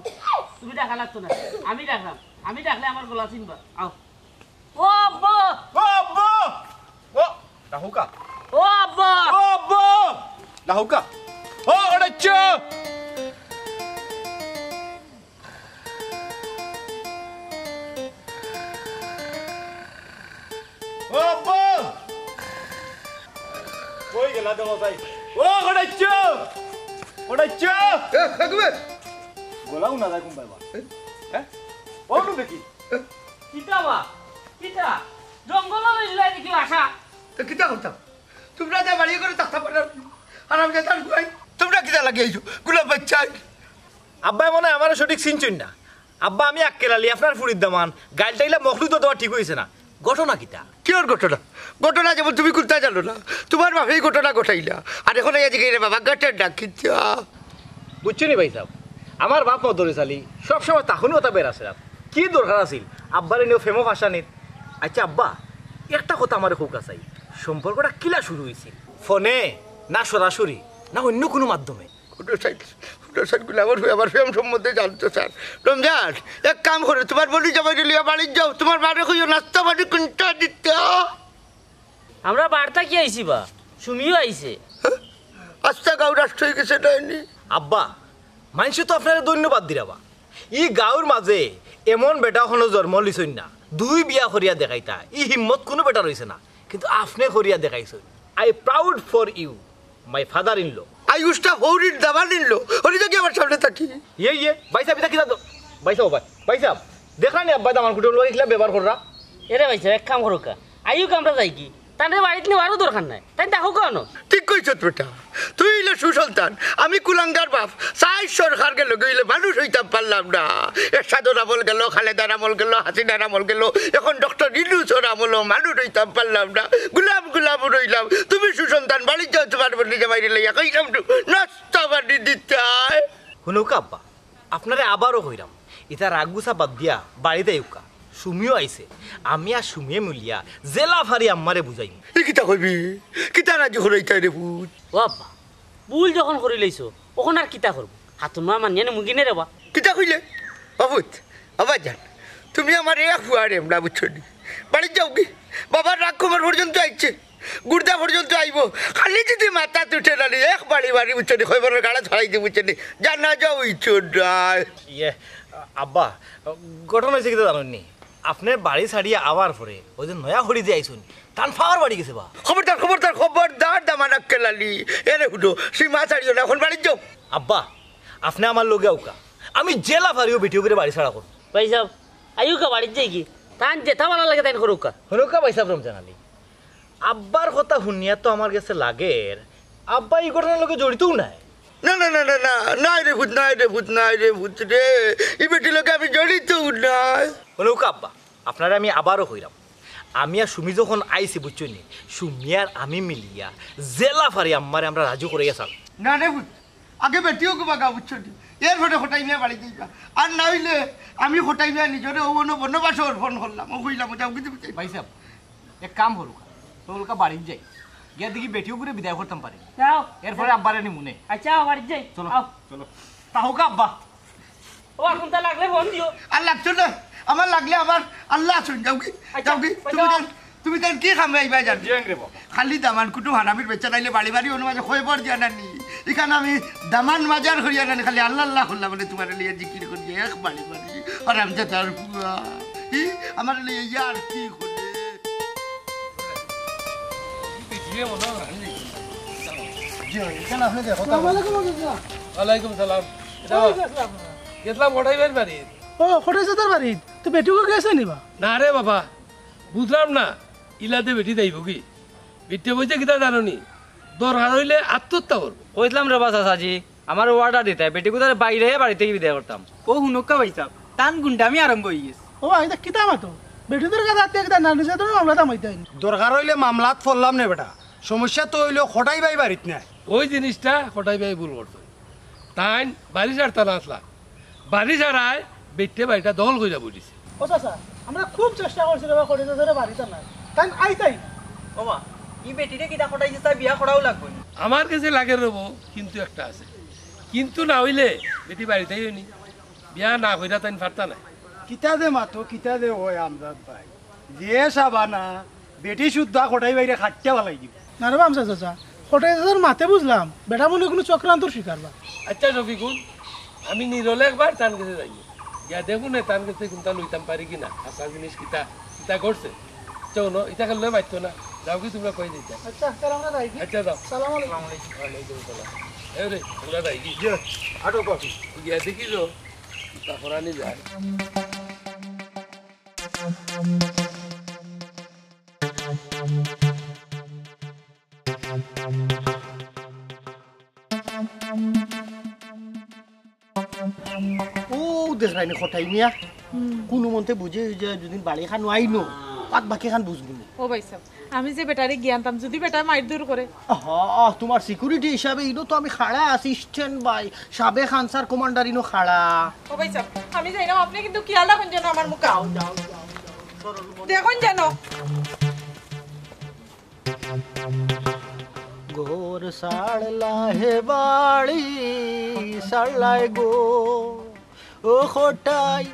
তুমি ডাকা লাগতো না আমি ডাকলাম আমি ডাকলে আমার গলা চিনবা আও ও আব্বা ও আব্বা ও রাহুকা ও আব্বা ও আব্বা রাহুকা ও গড়েছ ও আব্বা কই গেলা দেব ভাই ও গড়েছ গড়েছ গোলাও না যায় কোন পাইবা হ্যাঁ ও নো দেখি কিতা বা কিতা জঙ্গল লইলাই দেখি আশা তো কিতা করতাম তোমরা যা বাড়ি করে থাকতে পারো আর আমি যেতাম ভাই তোমরা কিতা লাগিয়েছো গুলা বাচ্চা আব্বাই মনে হয় আমার সঠিক চিনছুন না আব্বা আমি আক্কেলালি আপনার ফুড়ির দামান গাইলটাইলা মখলুক তো তোমার ঠিক হয়েছে না ঘটনা কিতা কিয়র ঘটনা ঘটনা যেমন তুমি কোথায় জানো না তোমার বাপেই ঘটনা ঘটাইলা আর এখন আজকে রে বাবা গাটের ডাক কিচ্ছা বুঝছো নি ভাই সাহেব আমার বাপ মদরে চালি সবসময় তখনই ওটা বেড়াছে কি দরকার আছিল আব্বারে নিয়েও ফেমো ভাষা নিত আচ্ছা আব্বা একটা কথা আমার খুব কাছাই সম্পর্কটা কিলা শুরু হয়েছিল ফোনে না সরাসরি না অন্য কোনো মাধ্যমে গুলো আমার ফেম সম্বন্ধে জানতো স্যার রমজান এক কাম করে তোমার বলি যাবাই লিয়া বাড়ির যাও তোমার বাড়ি কইও নাস্তা বাড়ি কোনটা দিতে আমরা বার্তা কি আইছি বা সুমিও আইছে আস্তা গাঁও রাষ্ট্র হয়ে গেছে ডাইনি আব্বা মানুষ তো আপনার ধন্যবাদ দিরাবা ই গাঁওর মাঝে এমন বেটা হলো জন্ম লিছই না দুই বিয়া করিয়া দেখাইতা ই হিম্মত কোনো বেটা রয়েছে না কিন্তু আপনি করিয়া দেখাইছেন I proud for you my father in law আয়ুষটা হৌরির দাবা নিল হরি তো কি আমার সামনে থাকি ইয়ে ভাই সাহেব এটা কিনা ভাই সাহেব ভাই সাহেব দেখা নি আব্বা আমার কুটুম লোক এগুলা ব্যবহার কররা এরে ভাই এক কাম করো কা আইও কামটা যাই কি তাদের বাড়িতে নেওয়ারও দরকার নাই তাই দেখো কেন ঠিক কইছ বেটা তুই হইলে সুসন্তান আমি কুলাঙ্গার বাপ চাই সরকার গেল গইলে মানুষ হইতাম পারলাম না এরশাদর আমল গেল খালেদার আমল গেল হাসিনার আমল গেল এখন ডক্টর ইনুসর আমল মানুষ হইতাম পারলাম না গুলাম রইলাম তুমি সুসন্তান বাড়ি যাও তোমার বলি জামাই লইয়া কইলাম নাস্তা বাড়ি দিতে শুনুক আব্বা আপনারে আবারও কইরাম এটা রাগুসা বাদ দিয়া বাড়িতে ইউকা সুমিও আইছে আমি আর সুমিয়ে মিলিয়া জেলা ফারি আম্মারে বুঝাই কিতা কইবি কিতা রাজি হইতাই রে ভূত ও আব্বা ভুল যখন করে লইছো ওখন আর কিতা করবো হাতুন মা মানিয়ে নে মুগিনে রে বা কিতা কইলে বাবুত আবার যান তুমি আমার এক হুয়ারে আমরা বুঝছো নি বাড়ি যাও কি বাবার রাগ কমার পর্যন্ত আইছে গুর্দা পর্যন্ত আইব খালি যদি মাথা তুটে না এক বাড়ি বাড়ি বুঝছো নি খবরের গাড়া ছড়াই দিয়ে বুঝছো নি জানা যাও ইচ্ছো ইয়ে আব্বা ঘটনা হয়েছে কিন্তু জানেননি আপনার বাড়ি ছাড়িয়ে আবার পরে ওই যে নয়া হরি দিয়ে আইসুন টান ফাওয়ার বাড়ি গেছে বা খবরদার খবরদার খবরদার দামানাক কেলালি এনে হুটো সীমা ছাড়িও না এখন বাড়ি যাও আব্বা আপনি আমার লোকে আউকা আমি জেলা ফারিও ভিডিও করে বাড়ি ছাড়া করুন ভাই সাহেব আইউকা বাড়ির যাই কি তান যেথা ভালো লাগে তাই করুকা হনুকা পয়সা রমজান আলী আব্বার কথা শুনিয়া তো আমার কাছে লাগের আব্বা এই ঘটনার লোকে জড়িতও নাই না না না না না নাই রে ভূত নাই রে ভূত নাই রে ভূত রে এই বেটি লোকে আমি জড়িত নাই হনুকা আব্বা আপনারা আমি আবারও কইরাম আমি আর সুমি যখন আইছি বুঝছো নি সুমি আর আমি মিলিয়া জেলা ফারি আম্মারে আমরা রাজু করে গেছাল না রে ভূত আগে বেটিও গো বাগা বুঝছো এর ফটো হটাই নিয়ে বাড়ি যাইবা আর না হইলে আমি হটাই নিয়ে নিজরে অবন বনবাসর ফোন করলাম ও কইলাম যাও কিন্তু ভাই সাহেব এক কাম হলুকা তোলকা বাড়ি যাই গিয়া দেখি বেটিও করে বিদায় করতাম পারে যাও এরপরে আব্বারে নি মনে আচ্ছা বাড়ির যাই চলো আও। চলো তাহকা আব্বা ও এখন তা লাগলে ফোন দিও আর লাগছো না আমার লাগলে আমার আল্লাহ শুন যাও কি যাও কি তুমি তাই কি খামে আইবা জান খালি দামান কুটু হানামির বেচা নাইলে বাড়ি বাড়ি অনুমাজে হয়ে পড় দিয়া নানি এখানে আমি দামান মাজার করিয়া নানি খালি আল্লাহ আল্লাহ করলাম বলে তোমার লিয়ে জিকির করি এক বাড়ি বাড়ি আর আমি তো তার পুয়া আমার লিয়ে ইয়ার কি করে ওয়ালাইকুম সালাম গেছিলাম ওঠাইবেন বাড়ি ও হঠাৎ তোর বাড়িত তো বেটিকে গেছে নিবা না রে বাবা বুঝলাম না ইলাতে বেটি যাইব কি বেটে বইছে কিতা জানি দরকার হইলে আত্মহত্যা করবো কইলাম রে বাসা সাজি আমার ওয়ার্ডার দিতে বেটি কোথায় বাইরে বাড়ি থেকে বিদায় করতাম ও হুনকা ভাই সাহেব টান গুন্ডা আমি আরম্ভ হয়ে গেছি ও আমি তা কিতা মাতো বেটিদের কাছে আত্মীয় কিতা না নিছে তোর মামলা দামাইতে দরকার হইলে মামলাত ফললাম না বেটা সমস্যা তো হইলো খটাই বাই বাড়িত নাই ওই জিনিসটা হঠাই ভাই ভুল করতো তাই বাড়ি ছাড়তা না আসলা বাড়ি ছাড়ায় বেটে বাড়িটা দখল করে যাবো দিছে ও চাচা আমরা খুব চেষ্টা করছি রে খড়িতে ধরে বাড়িতে নাই তাই আইতাই ওমা ই বেটিরে কিটা খটাইছে তাই বিয়া করাও লাগবে আমার কাছে লাগে রবো কিন্তু একটা আছে কিন্তু না হইলে বেটি বাড়িতেই হয়নি বিয়া না কইরা তাই ফারতা নাই কিতা দে মাতো কিতা দে ওই আমজাদ ভাই যে সাবানা বেটি শুদ্ধা খটাই বাইরে খাটতে ভালাই দিব না রে বামসা চাচা খটাই তোর মাতে বুঝলাম বেটা মনে কোনো চক্রান্তর শিকার বা আচ্ছা রফিকুল আমি নিরলে একবার তান কাছে যাই ইয়া দেখুন না তান কাছে কোনটা লইতাম পারি কিনা আসা জিনিস কিতা কিতা করছে চৌনো এটা খেললে পাইতো না যাও কি তোমরা কই দিতে আচ্ছা তাহলে আমরা যাই কি আচ্ছা যাও সালাম আলাইকুম ওয়ালাইকুম সালাম এই রে আমরা যাই কি আটো কফি গিয়া দেখি যো তারপর আনি যায় ও দেখাইনি খটাই নিয়া কোনো মতে বুঝে যে যদি বাড়ি খান আইনো পাত বাকি খান বুঝবো ও ভাই সাহেব আমি যে বেটারে জ্ঞানতাম যদি বেটা মাইর দূর করে হ্যাঁ তোমার সিকিউরিটি হিসাবে ইনো তো আমি খাড়া অ্যাসিস্ট্যান্ট বাই সাবে খানসার কমান্ডার ইনো খাড়া ও ভাই সাহেব আমি যাই না আপনি কিন্তু খেয়াল রাখুন যেন আমার মুখ আও যাও দেখুন যেন গোর সাড়লা হে বাড়ি সাড়লাই গো ও খোটাই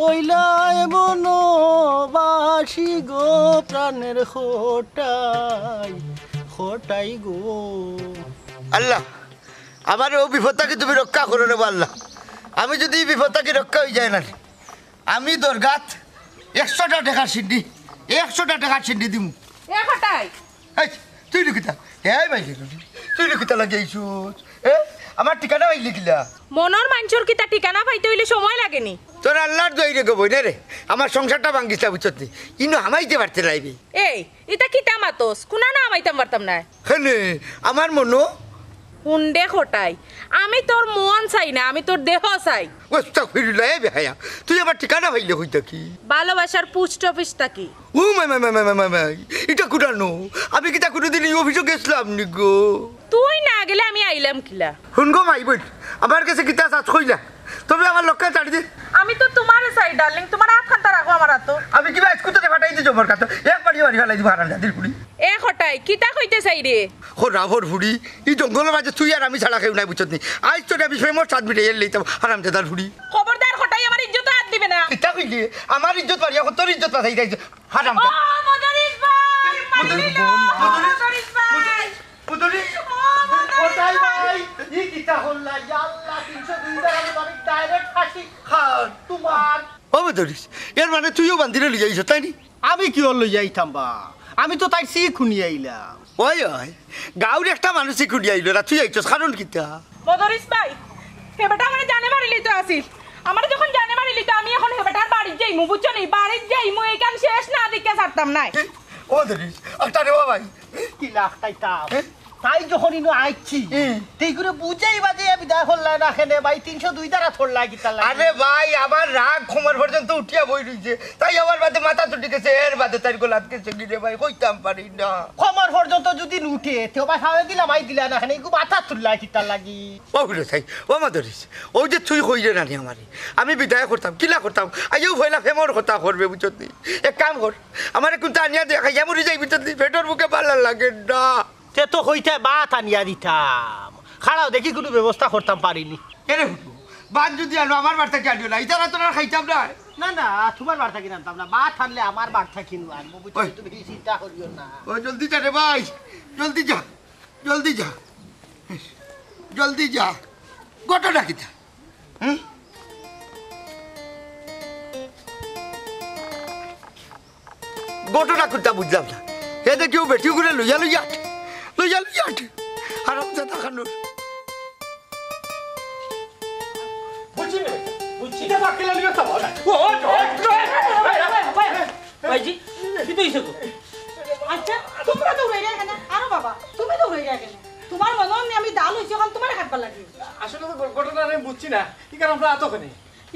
ওইলাই বনবাসী গো প্রাণের খোটাই খোটাই গো আল্লাহ আমার ও বিপদটাকে তুমি রক্ষা করো রে আল্লাহ আমি যদি এই বিপদটাকে রক্ষা হয়ে যায় না আমি দরগাত 100টা টাকার সিন্ডি 100টা টাকার সিন্ডি দিমু এ খটাই এই তুই লিখিতা হ্যাঁ ভাই তুই লিখিতা লাগাইছুস আমার ঠিকানা ভাই লিখিলা মনের মানুষের কি তা ঠিকানা পাইতে হইলে সময় লাগেনি তোর আল্লাহর দই রে গো বইনে রে আমার সংসারটা ভাঙ্গিসলা বুঝছত ইনো হামাইতে পারতে লাইবি এই এটা কি তামাতোস কুনা না আমাইতাম পারতাম না হেনে আমার মনো হুন্ডে খটাই আমি তোর মন চাই না আমি তোর দেহ চাই আস্তাগফিরুল্লাহ এ বেহায়া তুই আমার ঠিকানা ভাইলে হইতা কি ভালোবাসার পোস্ট অফিসটা কি ও মাই এটা কুটানো আমি কি তা কোনোদিন এই অফিসে গেছিলাম নি গো তুই না গেলে আমি আইলাম কিলা শুন গো মাই বই আমার কাছে কিতা চাষ কইলা তুমি আমার লক্ষ্যে ছাড়ি দে আমি তো তোমার চাই ডার্লিং, তোমার হাত খান্তা রাখো আমার হাত। আমি কিবা স্কুটারে ফাটাই দিছো মোর কাছে এক বাড়ি বাড়ি ফেলাই দিব হারাম জাতির ফুড়ি এ খটাই কিতা কইতে চাই রে? ও রাভর ফুড়ি এই জঙ্গলের মাঝে তুই আর আমি ছাড়া কেউ নাই বুঝছত নি আজ তোর আমি মোর সাত মিটে এর লইতাম হারাম জাদার ফুড়ি। খবরদার খটাই আমার ইজ্জত হাত দিবে না। কিতা কইলি আমার ইজ্জত পারি এখন তোর ইজ্জত পাঠাই যাইছ হারাম ও মদরিস ভাই, মানিল মদরিস ভাই, পুতুরি কোথায় ভাই ই কিতা হল্লা আল্লাহ 302 দ্বারা আমি ডাইরেক্ট ফাঁসি খান তোমার। ও ধরিস এর মানে তুইও বান্ধিরে লিয়ে যাইছ তাই নি? আমি কি হল যাইতাম বা আমি তো তাই সি খুনি আইলাম। ওই ওই গাঁর একটা মানুষই খুঁড়ি আইল না তুই আইছস কারণ কিতা? মদরিস ভাই, হেবেটা আমার জানে মারিলি তো আসিল। আমার যখন জানে মারিলি তো আমি এখন হেবেটার বাড়ি যাইমু, বুঝছো নি? বাড়ি যাইমু, এই কাম শেষ না দিকে ছাড়তাম নাই। ও ধরিস একটা রে ভাই কি লাখটাইতাম তাই যখন ইনো আইছি তেই করে বুঝাই বাজে আমি দা হল্লা না খেনে ভাই 302 দ্বারা থড়লা কিতা লাগে। আরে ভাই আমার রাগ খমর পর্যন্ত উঠিয়া বই রইছে তাই আমার বাদে মাথা তুটি গেছে এর বাদে তার গোলাত গেছে গিরে ভাই কইতাম পারি না। খমর পর্যন্ত যদি উঠে তেও বা খাওয়া দিলাম আই দিলা না খেনে ইগু মাথা তুললা কিতা লাগি। ও রে তাই ও মা ধরিস ও যে তুই কইরে রানি আমারে আমি বিদায় করতাম কিলা করতাম আইও ভইলা ফেমর কথা করবে বুঝছত নি? এক কাম কর আমারে কোনটা আনিয়া দেখা মরি যাই বুঝছত নি? পেটর বুকে ভালো লাগে না তে তো কইতে বাত আনিয়া দিতাম খাড়াও দেখি কোনো ব্যবস্থা করতাম পারিনি। এরে হুটু বাদ যদি আনো আমার বার্তা কি আনিও না ইতারা তোরা খাইতাম না। না না তোমার বার্তা কিনতাম না বাত আনলে আমার বার্তা কিনবো আনবো বুঝছো তুমি চিন্তা করিও না। ও জলদি যা রে ভাই জলদি যা জলদি যা জলদি যা ঘটনা কিতা? ঘটনা কোনটা বুঝলাম না এতে কেউ বেটি করে লইয়া লইয়াট হারাম জাদা খানুর বুঝছি না বুঝছি এটা বাকি লাগি তো ভালো ও ভাইজি কি তো ইসে আচ্ছা তোমরা তো উড়ে গেলে না আরো বাবা তুমি তো উড়ে গেলে তোমার মনে হয় আমি ডাল হইছি এখন তোমার খাবার লাগে। আসলে তো ঘটনা আমি বুঝছি না কি কারণ আমরা এতখানি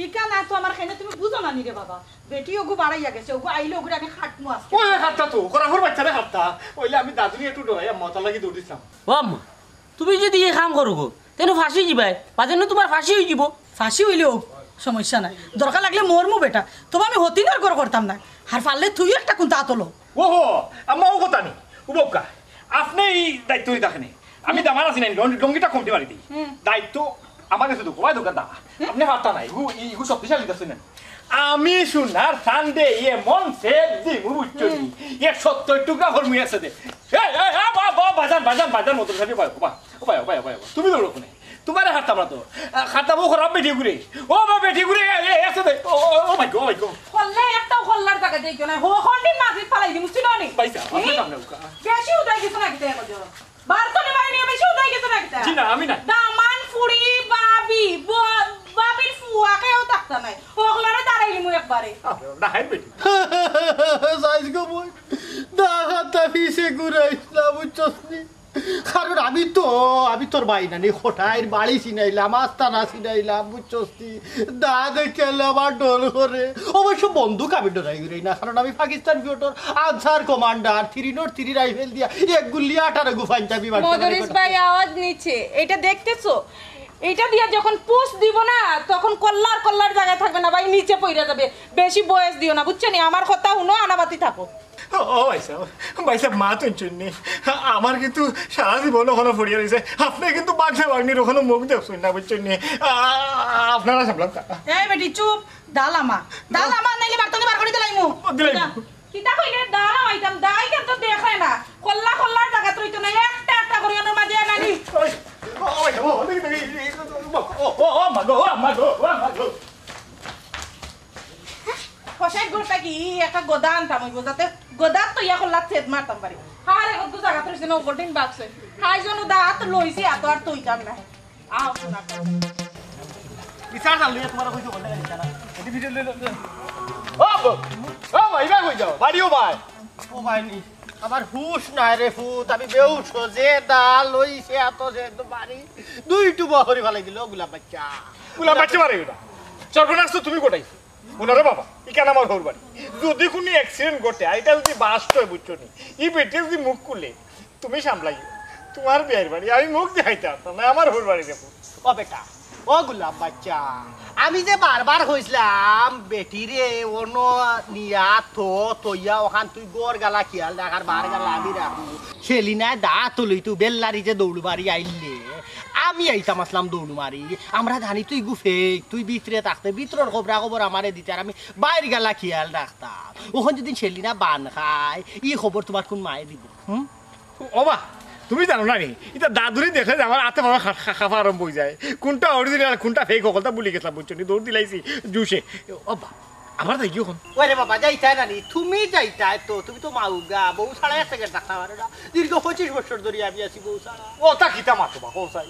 ইকা না তো আমার খাইনে তুমি বুঝো না নি রে বাবা বেটি ওগু বাড়াইয়া গেছে ওগু আইলে ওগুলো আমি খাটমু আজকে। ওই হাতটা তো করাফর বাচ্চারে হাতটা ওইলে আমি দাদুনি একটু ডরাই মাথা লাগি দৌড় দিছিলাম। ও আম্মা তুমি যদি এই কাম করো গো তেন ফাঁসি যাবাই বাজেন তোমার ফাঁসি হয়ে যাব। ফাঁসি হইলেও সমস্যা নাই দরকার লাগলে মরমু বেটা তবে আমি হতিনার ঘর করতাম না আর পারলে তুই একটা কোনটা আতলো। ওহো আম্মা ও কথা নি উবকা আপনি এই দায়িত্ব দেখেনি আমি দামার আছি না ডঙ্গিটা কমতে পারি দিই দায়িত্ব আমার কাছে তো কবাই দোকান দা আপনি হাতটা নাই ইগু শক্তিশালী দেখছেন আমি শুনার সানডে ইয়ে মন সে দিমু বুঝছনি 170 টুকরা ফরমু আছে দে এই বাজান বাজান বাজান মত খাবি বাই তুমি দৌড়ো কোনে তোমার হাতটা আমরা তো খাতাবো খারাপ বেটি ঘুরে ও বা বেটি ঘুরে আছে দে ও মাই গড খল্লে একটাও খল্লার টাকা দেইছো না হো খন্ডিন মাঝে ফালাই দিমু চিনো নি পয়সা আপনি নাম নাও বেশি উদাই কিছু না কিতে কজো বার করে মারি নিয়ে বেশি উদাই কিছু না কিতে জি না আমি না দামান ফুড়ি বাবি বাবির ফুয়াকেও থাকতা নাই ওগলারে দাঁড়াইলি মু একবারে না হাই বেটি সাইজ গো বই দাগাতা ফিসে ঘুরাইছ না বুঝছসনি কারণ আমি তোর ভাই না নি খোটাইর বাড়ি চিনাইলাম আস্তানা চিনাইলাম বুঝছসনি দা দেখে আমার ডর করে অবশ্য বন্দুক আমি ডরাই করি না কারণ আমি পাকিস্তান ফিওটর আনসার কমান্ডার 303 রাইফেল দিয়া এক গুলি 18 গুফাইন চাবি মারতে মদরিস ভাই আওয়াজ নিচে এটা দেখতেছো এটা দিয়া যখন পুশ দিব না তখন কল্লার জায়গায় থাকবে না ভাই নিচে পইরা যাবে বেশি বয়স দিও না বুঝছো নি আমার কথা শুনো আনাবাতি থাকো। ও ভাইসাব মা তো চুননি আমার কিন্তু সারা জীবন ওখানে ফড়িয়ে রয়েছে আপনি কিন্তু বাঘে বাঘনির ওখানে মুখ দেখছেন না বুঝছেন আপনারা সামলাম এই বেটি চুপ দালামা নাইলে বার্তনে বার করে দিলাইমু কিতা কইলে দাঁড়া আইতাম দাই কিন্তু দেখে না কল্লার জায়গা তুইতো না একটা করে ওনার মাঝে নানি ফসাই গোটা কি একটা গোদা আনতাম ওই গোদাতে গোদা তো ইয়া কল্লা ছেদ মারতাম পারি হারে কত জায়গা তুইছে না ওপরদিন বাক্সে খাই জন্য দাঁত লইছি এত আর তুইতাম না আও শোনা বিচার চালু তোমার কইছো বলে না এটি ভিডিও লই ও ভাই কই যাও বাড়িও ভাই ও ভাই নি আমার হুশ নাই রে ফুত আমি বেউস যে দা লইছে এত যে বাড়ি দুই টুবা করে ফেলাই দিল গোলাপ বাচ্চা মারে এটা সর্বনাশ তো তুমি কোটাই ওনারে বাবা ইকান আমার ঘর বাড়ি যদি কোনো অ্যাক্সিডেন্ট ঘটে এটা যদি বাস্ট হয় বুঝছো নি এই বেটে যদি মুখ খুলে তুমি সামলাই তোমার বিয়ের বাড়ি আমি মুখ দেখাইতে পারতাম না আমার ঘর বাড়ি দেখো ও বেটা ও গোলাপ বাচ্চা আমি যে বারবার কইছিলাম বেটিরে অন্য নিয়া থইয়া ওখান তুই গোর গালা খেয়াল রাখার বার গালা আমি রাখু সেলিনা দা তুলি তুই বেল্লারি যে দৌড় বাড়ি আইলে আমি আইতাম আসলাম দৌড় মারি আমরা জানি তুই গুফে তুই ভিতরে থাকতে ভিতরের খবরা খবর আমারে দিতে আর আমি বাইর গালা খেয়াল রাখতাম ওখান যদি সেলিনা বান খায় ই খবর তোমার কোন মায়ে দিব ওবা তুমি জানো না নি এটা দাদুরি দেখে যে আমার হাতে বাবা খাফা আরম্ভ হয়ে যায় কোনটা অরিজিনাল কোনটা ফেক সকলটা ভুলে গেছিলাম বুঝছো নি দৌড় দিলাইছি জুসে ওবা আমার তাই কি এখন ওরে বাবা যাইতাই না নি তুমি যাইতাই তো তুমি তো মাউগা বউ ছাড়া আছে কে ডাক্তার পারে না দীর্ঘ 25 বছর ধরে আমি আছি বউ ছাড়া ও তা কিতা মাতো বা কোসাই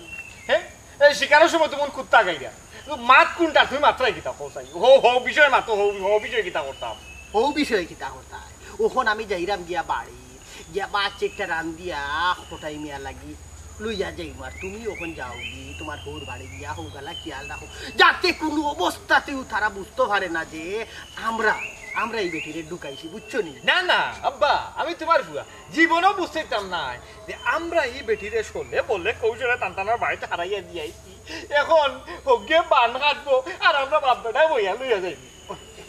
হ্যাঁ এই শিকারের সময় তুমি কুত্তা গাইরা মাত কোনটা তুমি মাত্রাই কিতা কোসাই হো বিষয় মাতো হো বিষয় কিতা করতাম ও বিষয় কিতা করতাম ওখন আমি যাইরাম গিয়া বাড়ি গিয়া বাচ্চা একটা রান দিয়া ফটাই মিয়া লাগি লইয়া যাই আর তুমি ওখান যাও গি তোমার হোর বাড়ি গিয়া হোক গালা খেয়াল রাখো যাতে কোনো অবস্থাতেও তারা বুঝতে পারে না যে আমরা এই বেটিরে ঢুকাইছি বুঝছো নি না না আব্বা আমি তোমার বুয়া জীবনও বুঝতেইতাম না যে আমরা এই বেটিরে শোলে বললে কৌশলে টানটানার বাড়িতে হারাইয়া দিয়াইছি এখন হোগে বান কাটবো আর আমরা বাপ বেটাই বইয়া লইয়া যাইবি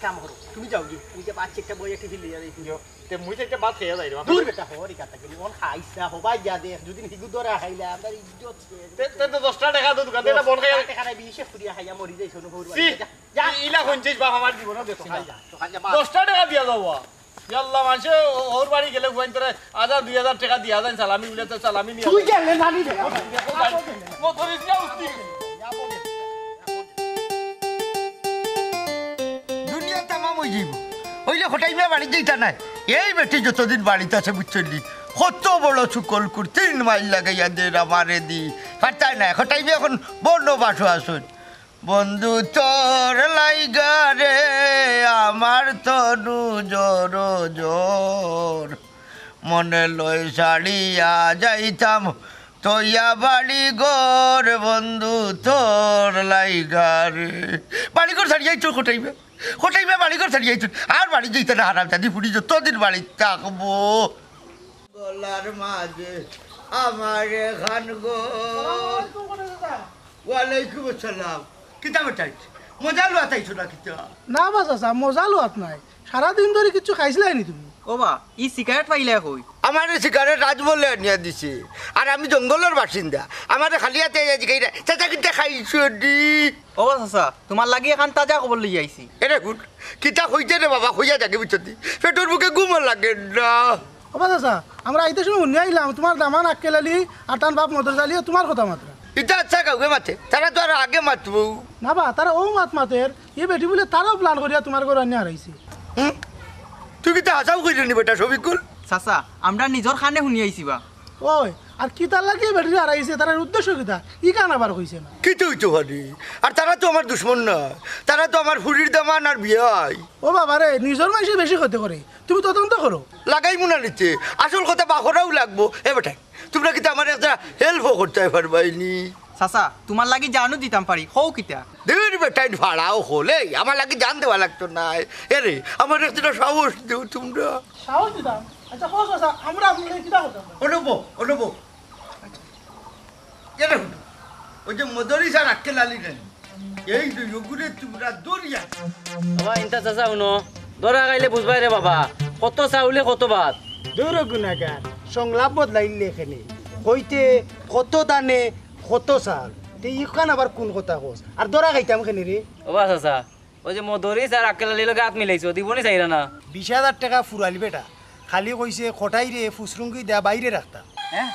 কাম করো তুমি যাও গি তুমি যে বাচ্চা একটা বইয়া টিফিন লইয়া যাইছি তে মুই থেকে বাদ খেয়ে যাই দূর বেটা হরি কথা গেলি ওন খাইছা হবাই যা দে যদি হিগু ধরে খাইলা আমরা ইজ্জত তে তো 10 টাকা দো দোকান দেনা বন খাইয়া টাকা নাই বিশে ফুরিয়া খাইয়া মরি যাইছো না হোর যা ইলা কোনছিস বাপ আমার জীবনও দেখছ না 10 টাকা দিয়া যাও ইয়াল্লাহ মানছে ওর বাড়ি গেলে কোন তোরে 1000 টাকা দিয়া দেন সালামি উলে তো সালামি নিয়া তুই গেলে জানি দে মোটরিস না উস্তি দুনিয়া তামাম হয়ে যাইব হইলে হঠাইবে বাড়ি যাইতা নাই এই বেটি যতদিন বাড়িতে আছে বুঝলি কত বড় চুকল কুর 3 মাইল লাগাইয়া দে আমারে দি পারতাই না হঠাইবে এখন বন্য বাসু আসুন বন্ধু তোর লাইগা রে আমার তনু জোর জোর মনে লই সাড়িয়া যাইতাম তৈয়া বাড়ি গোর বন্ধু তোর লাইগা রে বাড়ি ঘর ছাড়িয়াই চোখ হঠাইবে বাড়ি ঘর ছাড়িয়াই চোখ আর বাড়ি যাইতে না হারাম চাঁদি ফুটি যতদিন বাড়ি থাকবো গলার মাঝে আমার খান গো ওয়ালাইকুম আসসালাম কিতা বেটাই মজা লোয়া তাইছো না কিতা না বাস আসা মজা লোয়াত নাই সারাদিন ধরে কিছু খাইছিলাই নি তুমি ও বা ই সিগারেট পাইলে কই আমার সিগারেট রাজ বলে আনিয়া দিছে আর আমি জঙ্গলের বাসিন্দা আমার খালি হাতে জিগাইরা চাচা কিতা খাইছো দি ও চাচা তোমার লাগি এখন তাজা খবর লই আইছি এরে কোন কিতা কইতে রে বাবা কইয়া থাকে বুঝতি পেটর বুকে ঘুম লাগে না ও বাস আসা আমরা আইতে সময় উনি আইলাম তোমার দামান আক্কেলালি আর তার বাপ মদর জ্বালিয়ে তোমার কথা মাত্র এটা আচ্ছা কাউকে মাতে তারা তো আর আগে মাতবো না বা তারা ও মাত মাতের এ বেটি বলে তারাও প্ল্যান করিয়া তোমার ঘর আনিয়া হারাইছে তুই কি তা হাসাও কইলি নি বেটা সবিকুল চাচা আমরা নিজর খানে শুনি আইছি বা ওই আর কি তার লাগিয়ে বেটি হারাইছে তার উদ্দেশ্য কিতা ই কান আবার কইছে না কি তুই তো ভারি আর তারা তো আমার দুশ্মন না তারা তো আমার ফুরির দামান আর বিয়াই ও বাবা রে নিজের মানুষই বেশি ক্ষতি করে তুমি তদন্ত করো লাগাই মুনা নিতে আসল কথা বাখরাও লাগবো এ বেটা তোমরা কি আমার একটা হেল্পও করতে পারবাইনি চাচা তোমার লাগি জানো দিতাম পারি হও কিতা দেবের বেটাই ভাড়াও হলে আমার লাগে জান দেওয়া লাগতো না এরে আমার একটা সাহস দেও তোমরা সাহস দিতাম আচ্ছা হোস আসা আমরা আপনাদের কিতা করতাম অনুব এরে ওই যে মদরি স্যার আক্কেল আলী নেন এই দুগুরে তোমরা দরিয়া বাবা ইনতা চাচা শুনো দরা গাইলে বুঝবাই রে বাবা কত চাউলে কত ভাত দূর গুণাগার সংলাপ বদলাইলে এখানে কইতে কত দানে কত চাল তে ইখান আবার কোন কথা কোস আর দরা খাইতাম খানি রে বাবা চাচা ওই যে মধুরি স্যার আকেলালি লগে হাত মিলাইছো দিবনি চাইরা না 20,000 টাকা ফুরালি বেটা খালি কইছে খটাই রে ফুসরুঙ্গি দেয়া বাইরে রাখতা হ্যাঁ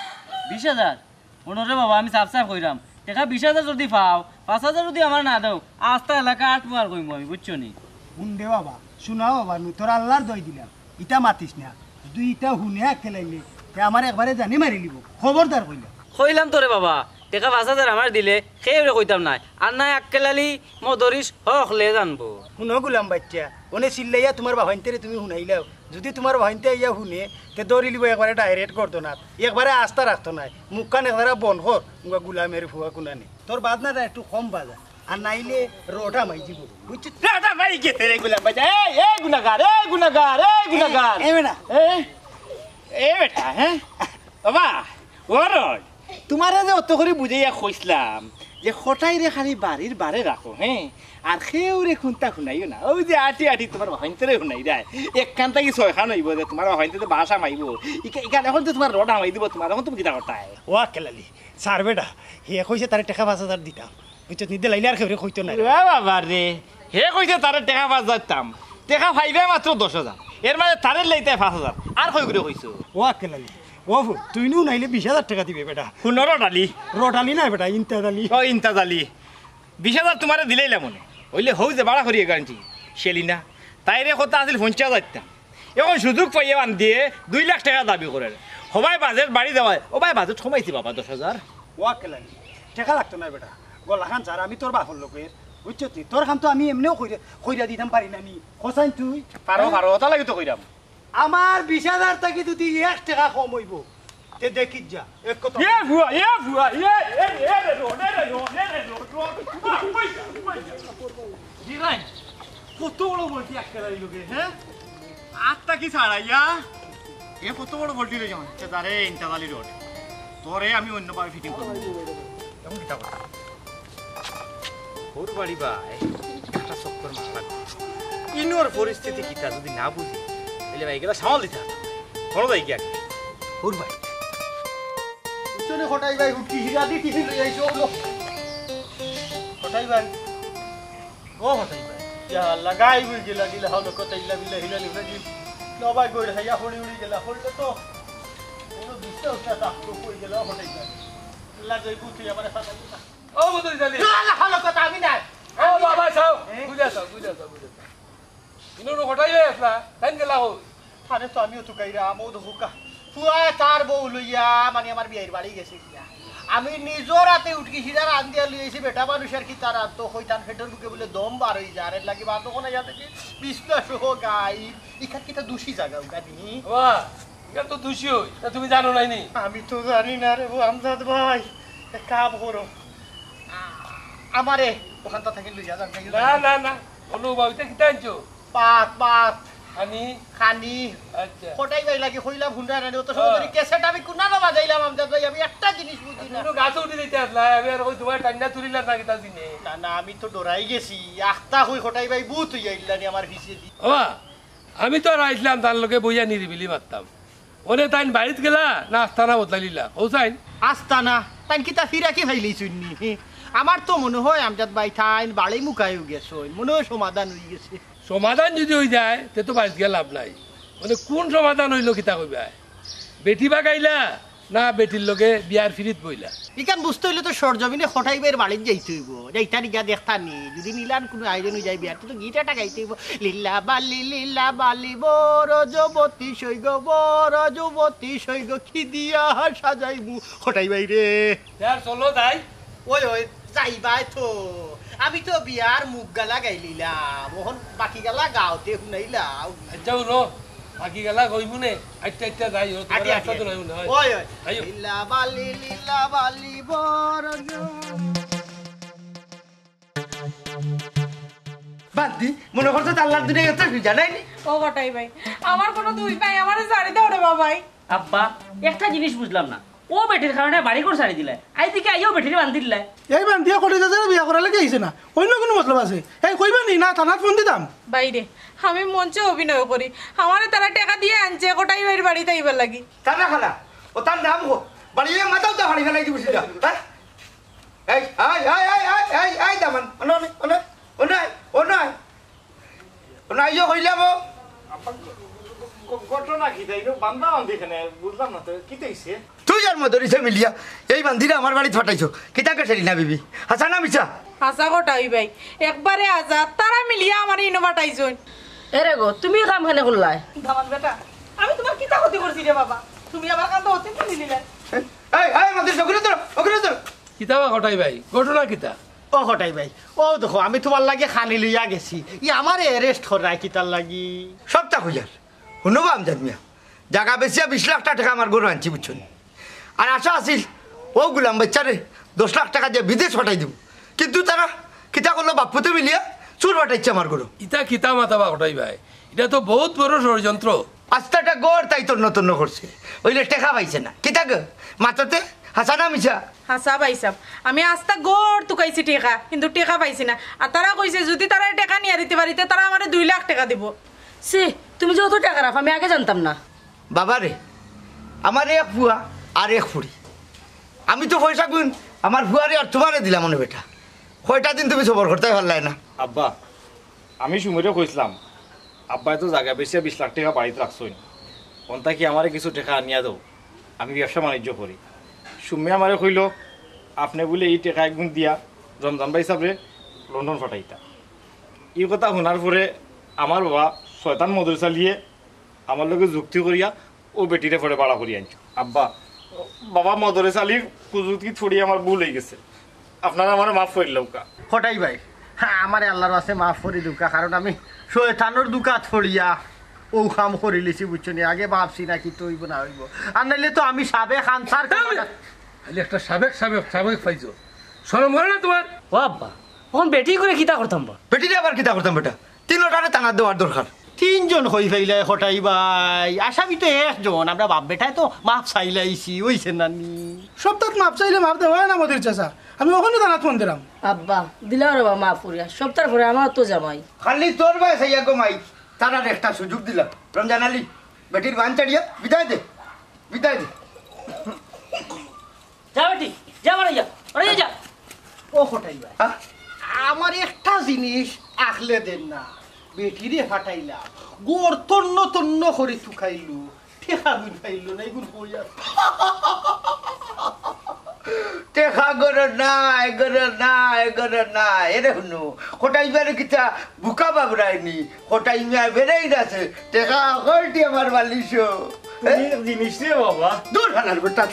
20,000 ওনরে বাবা আমি সাফ সাফ কইরাম টাকা 20,000 যদি পাও 5,000 যদি আমার না দাও আস্তা এলাকা 8 মার কইম আমি বুঝছো নি হুন দে বাবা শোনা বাবা নু তোর আল্লাহর দই দিলাম ইটা মাতিস না দুই ইটা হুনে খেলাইলে তে আমার একবারে জানি মারি লিব খবরদার কইলা কইলাম তোরে বাবা টাকা 5,000 আমার দিলে খেয়ে কইতাম না আর নাই আকেলালি মধুরিস হকলে জানবো শুনো গুলাম বাচ্চা ওনে চিল্লাইয়া তোমার বাহাইনতে তুমি শুনাইলাও যদি তোমার বাহাইনতে ইয়া শুনে তে দৌড়ি লিব একবারে ডাইরেক্ট করতো না একবারে আস্থা রাখতো না মুখখান একবারে বন কর গুলামের ফুয়া কুনানি তোর বাদনাটা একটু কম বাজা আর নাইলে রোটা মাই দিব বুঝছিস রাটা ভাই গেছে রে গুলাম বাজা এই গুনাহগার এ বেটা এ বেটা হ্যাঁ বাবা ওরই তোমারে যে অত করে বুঝাইয়া কইছিলাম যে খটাইরে খালি বাড়ির বারে রাখো হ্যাঁ আর খেউরে খুনতা শুনাইও না ওই যে আটি আটি তোমার হইন্তরে শুনাই দেয় একখান থেকে ছয়খান হইব যে তোমার হইতে বাসা মাইব ইখান এখন যে তোমার রড হামাই দিব তোমার এখন তুমি কিতা করতাই ও কেলালি স্যার বেটা হে কইছে তারে টাকা 5,000 দিতাম বুঝছো নিদে লাইলে আর খেউরে কইতো না বাবা রে হে কইছে তারে টাকা 5,000 দিতাম টাকা পাইবে মাত্র 10,000 এর মাঝে তারে লইতে 5,000 আর কই করে কইছো ও কেলালি ও তুই নু নাইলে 20,000 টাকা দিবে বেটা শুনো রডালি রোটালি না বেটা ইন্তাদালি ও ইন্তাজালি 20,000 তোমারে দিলেইলা মনে হইলে হই যে বাড়া করিয়ে গাড়ি শেলিনা তাইরে কথা আছিল 50,000 দিতাম এখন সুযোগ পাইয়ে বান দিয়ে 2 লাখ টাকা দাবি করে সবাই বাজেট বাড়ি দেওয়ায় ও ভাই বাজেট কমাইছি বাবা 10,000 ও কেলালি টাকা লাগতো না বেটা গলা খান স্যার আমি তোর বাপর লোকের বুঝছো তুই তোর খান তো আমি এমনিও কইরা দিতাম পারি না নি খসাইন তুই পারো পারো ওটা লাগি তো কইরাম আমার 20,000 টাকা যদি 1 টাকা কম হইব তে দেখি যা এক কথা এ ভুয়া দিরাই কত বড় বলতি একবারে লোকে হ্যাঁ আটটা কি ছাড়াইয়া এ কত বড় বলতি রে যেমন তে দারে ইন্টারভালি রোড তোরে আমি অন্য ভাবে ফিটিং করব কেমন কিটা কথা ওর বাড়ি ভাই একটা চক্কর মারা ইনোর পরিস্থিতি কিটা যদি না বুঝি তাহলে ভাই এগুলা সামাল দিতে হবে বড় ভাই কি আগে ওর ভাই চলে হটাই ভাই উঠি হিরা দি টিফিন লই আইছো লো হটাই ভাই ও হটাই ভাই ইয়া লাগাই বুঝ গেলা দিলা হলো কত ইলা বিলা হিলা লিলা দি নবাই গইড় হাইয়া হড়ি উড়ি গেলা হড়লে তো কোনো দিশে ওটা তো কই গেল হটাই ভাই লাগাই বুঝি আমারে সাথে ও মদরি জালি আল্লাহ হলো কথা আমি না ও বাবা চাও বুঝাছো ইনো হঠাই আসলা তাই গেলা হো আরে তো আমিও তো কাইরা আমও তো হুকা ফুয়া তার বউ লইয়া মানে আমার বিয়ের বাড়ি গেছে কিয়া আমি নিজর রাতে উঠকি সিধা রান্দিয়া লইছি বেটা মানুষের কি তার তো হইতান ফেটের বুকে বলে দম বার হই যায় এর লাগি বাতো কোনা যাতে কি বিশ্বাস হো গাই ইখান কিটা দোষী জায়গা উগানি বাবা এটা তো দোষী হই তা তুমি জানো নাই নি আমি তো জানি না রে আমজাদ ভাই এক কাম করো আমারে ওখানটা থেকে লইয়া যান না অনুভবিতে কিতা আনছো পাত খানি খানি আচ্ছা কোটাই ভাই লাগি কইলা ভুন্ডা রানি তো সব কেসেট আমি কুনা না বাজাইলাম আমজাদ ভাই আমি একটা জিনিস বুঝি না তুমি গাছ উঠে দিতে আসলা আমি আর কই তোমার টান্না তুলিলা না কিতা দিনে না না আমি তো ডরাই গেছি আখতা হই কোটাই ভাই বহুত হই আইলানি আমার ভিসে দি ও আমি তো আর আইছিলাম তার লোকে বইয়া নিরিবিলি মারতাম ওরে তাই বাড়িতে গেলা না আস্তানা বদলাইলা ও চাইন আস্তানা তাই কিতা ফিরা কি ভাইলি শুননি আমার তো মনে হয় আমজাদ ভাই থাইন বাড়ি মুকাইও গেছে মনে হয় সমাধান হই গেছে সমাধান যদি হয়ে যায় তে তো বাড়িতে গিয়ে লাভ নাই মানে কোন সমাধান হইল কিতা কইবা বেটি বাগাইলা না বেটির লগে বিয়ার ফিরিত বইলা ইকান বুঝতে হইলে তো সরজমিনে হঠাই বাইর বাড়ির যাইতে হইব যাইতা নিগা দেখতা নি যদি মিলান কোনো আয়োজন হয়ে যায় বিয়ার তো গীতাটা গাইতে হইব লীলা বালি বড় যুবতী সৈগ কি দিয়া সাজাইবু হঠাই বাইরে যার চলো যাই ওই যাইবাই তো আমি তো বিয়ার মুখ গালা গাইলিলাম ওহন বাকি গালা গাওতে শুনাইলাম আচ্ছা শুনো বাকি গেলা কইমু নে আচ্ছা যাই ও তোমার রাস্তা তো নাই না ওই আইও লীলা বালি বড় বাদি মনে করছো আল্লাহর দুনিয়া এত সুজা নাই ও গটাই ভাই আমার কোনো দুই ভাই আমার ছাড়ি দাও রে বাবাই আব্বা একটা জিনিস বুঝলাম না ও বেটির কারণে বাড়ি করে ছাড়ি দিলে আই দিকে আইও বেটির বান্ধি দিলে এই বান্ধিয়া করে যাচ্ছে বিয়া করার লাগে আইছে না অন্য কোনো মতলব আছে এই কইবা নি না থানাত ফোন দিতাম বাইরে আমি মঞ্চে অভিনয় করি আমারে তারা টাকা দিয়ে আনছে গোটাই ভাইয়ের বাড়িতে আইবার লাগি তানা খানা ও তার নাম গো বাড়িয়ে মাথাও তো হাড়ি ফেলাই দিবি সিধা হ্যাঁ এই দামান অনাই হইলাম ঘটনা কি তাই বান্দা বান্দিখানে বুঝলাম না তো কি তাইছে তুই আর মধুরিছে মিলিয়া এই বান্দিরা আমার বাড়ি ফাটাইছো কিতাকে ছেড়ি না বিবি হাসা না মিছা হাসা গোটাই ভাই একবারে আজাদ তারা মিলিয়া আমার ইনোভাটাইছন এরে গো তুমি কাম খানে করলাই দামান বেটা আমি তোমার কিতা ক্ষতি করছি রে বাবা তুমি আমার কাছে অতি নিলে এই মধুরি ওগুলো ধরো কিতাবা ঘটাই ভাই ঘটনা কিতা ও হটাই ভাই ও দেখো আমি তোমার লাগে খানি লইয়া গেছি ই আমার এরেস্ট করাই কি তার লাগি সবটা খুঁজার শুনবো আমজাদ মিয়া জায়গা বেশিয়া 20 লাখ টাকা আমার গরু আনছি বুঝছেন আর আশা আছিল ও গুলাম বাচ্চারে 10 লাখ টাকা দিয়ে বিদেশ পাঠাই দিব কিন্তু তারা কিতা করলো বাপুতে মিলিয়া চুর পাঠাইছে আমার গরু ইতা কিতা মাতাবা ঘটাই ভাই এটা তো বহুত বড় ষড়যন্ত্র আস্তাটা গড় তাই তন্ন তন্ন করছে ওইলে টেকা পাইছে না কিতা গো মাথাতে হাসা না মিছা হাসা পাইছাম আমি আস্তা গড় টুকাইছি টেকা কিন্তু টেকা পাইছি না আর তারা কইছে যদি তারা টেকা নিয়ে দিতে পারিতে তারা আমার 2 লাখ টাকা দিব সে তুমি যে অত টাকা রাখো আমি আগে জানতাম না বাবা রে আমার এক ফুয়া আর এক ফুড়ি আমি তো পয়সা গুণ আমার ফুয়ারে আর তোমারে দিলাম মনে বেটা কয়টা দিন তুমি সবর করতে পারলাই না আব্বা আমি সুমিরে কইছিলাম আব্বাই তো জায়গা বেশি 20 লাখ টাকা বাড়িতে রাখছই অন্তা কি আমারে কিছু টাকা আনিয়া দাও আমি ব্যবসা বাণিজ্য করি সুমি আমারে কইল আপনি বলে এই টাকা একগুণ দিয়া রমজান ভাই সাহেবরে লন্ডন পাঠাইতা এই কথা শোনার পরে আমার বাবা শয়তান মদর চালিয়ে আমার লগে যুক্তি করিয়া ও বেটিরে পরে বাড়া করিয়া আনছো আব্বা বাবা মদরে চালিয়ে কুযুক্তি ছড়িয়ে আমার ভুল হয়ে গেছে আপনারা আমার মাফ করিল হঠাই ভাই হ্যাঁ আমার আল্লাহর আছে মাফ করে দুকা কারণ আমি শয়তানোর দুকা ছড়িয়া ও কাম করে লিছি বুঝছো নি আগে ভাবছি না কি তৈব না হইব আর নাইলে তো আমি সাবে খানসার খালি একটা সাবেক পাইছো শরম হয় না তোমার ও আব্বা তখন বেটি করে কিতা করতাম বা বেটিরে আবার কিতা করতাম বেটা 3টারে টানা দেওয়ার দরকার 3 জন হই ফেলে হঠাই ভাই আসামি তো একজন আমরা বাপ বেটায় তো মাপ চাইলাইছি ওইছে নানি সপ্তাহ মাপ চাইলে মাপ দেওয়া হয় না মদির চাচা আমি ওখানে দানাত ফোন দিলাম আব্বা দিলা রে বা মাফ করিয়া সপ্তাহ পরে আমার তো জামাই খালি তোর ভাই সাইয়া গো মাই তারার একটা সুযোগ দিলাম রমজান আলী বেটির বান চাড়িয়া বিদায় দে যা বেটি যা মারাইয়া যা ও হঠাই ভাই আমার একটা জিনিস আখলে দেন না বেটিরে ফাটাইলাম গোর তন্ন করে তুখাইলু ঠেকা গুন খাইলু না এগুন হইয়া টেকা গরো না এরে হুনু কোটাইবারে কিতা বুকা বাবরাইনি কোটাইমিয়া বেরেই আছে টেকা কলটি আমার বালিশো জিনিস রে বাবা দূর হানার বেটা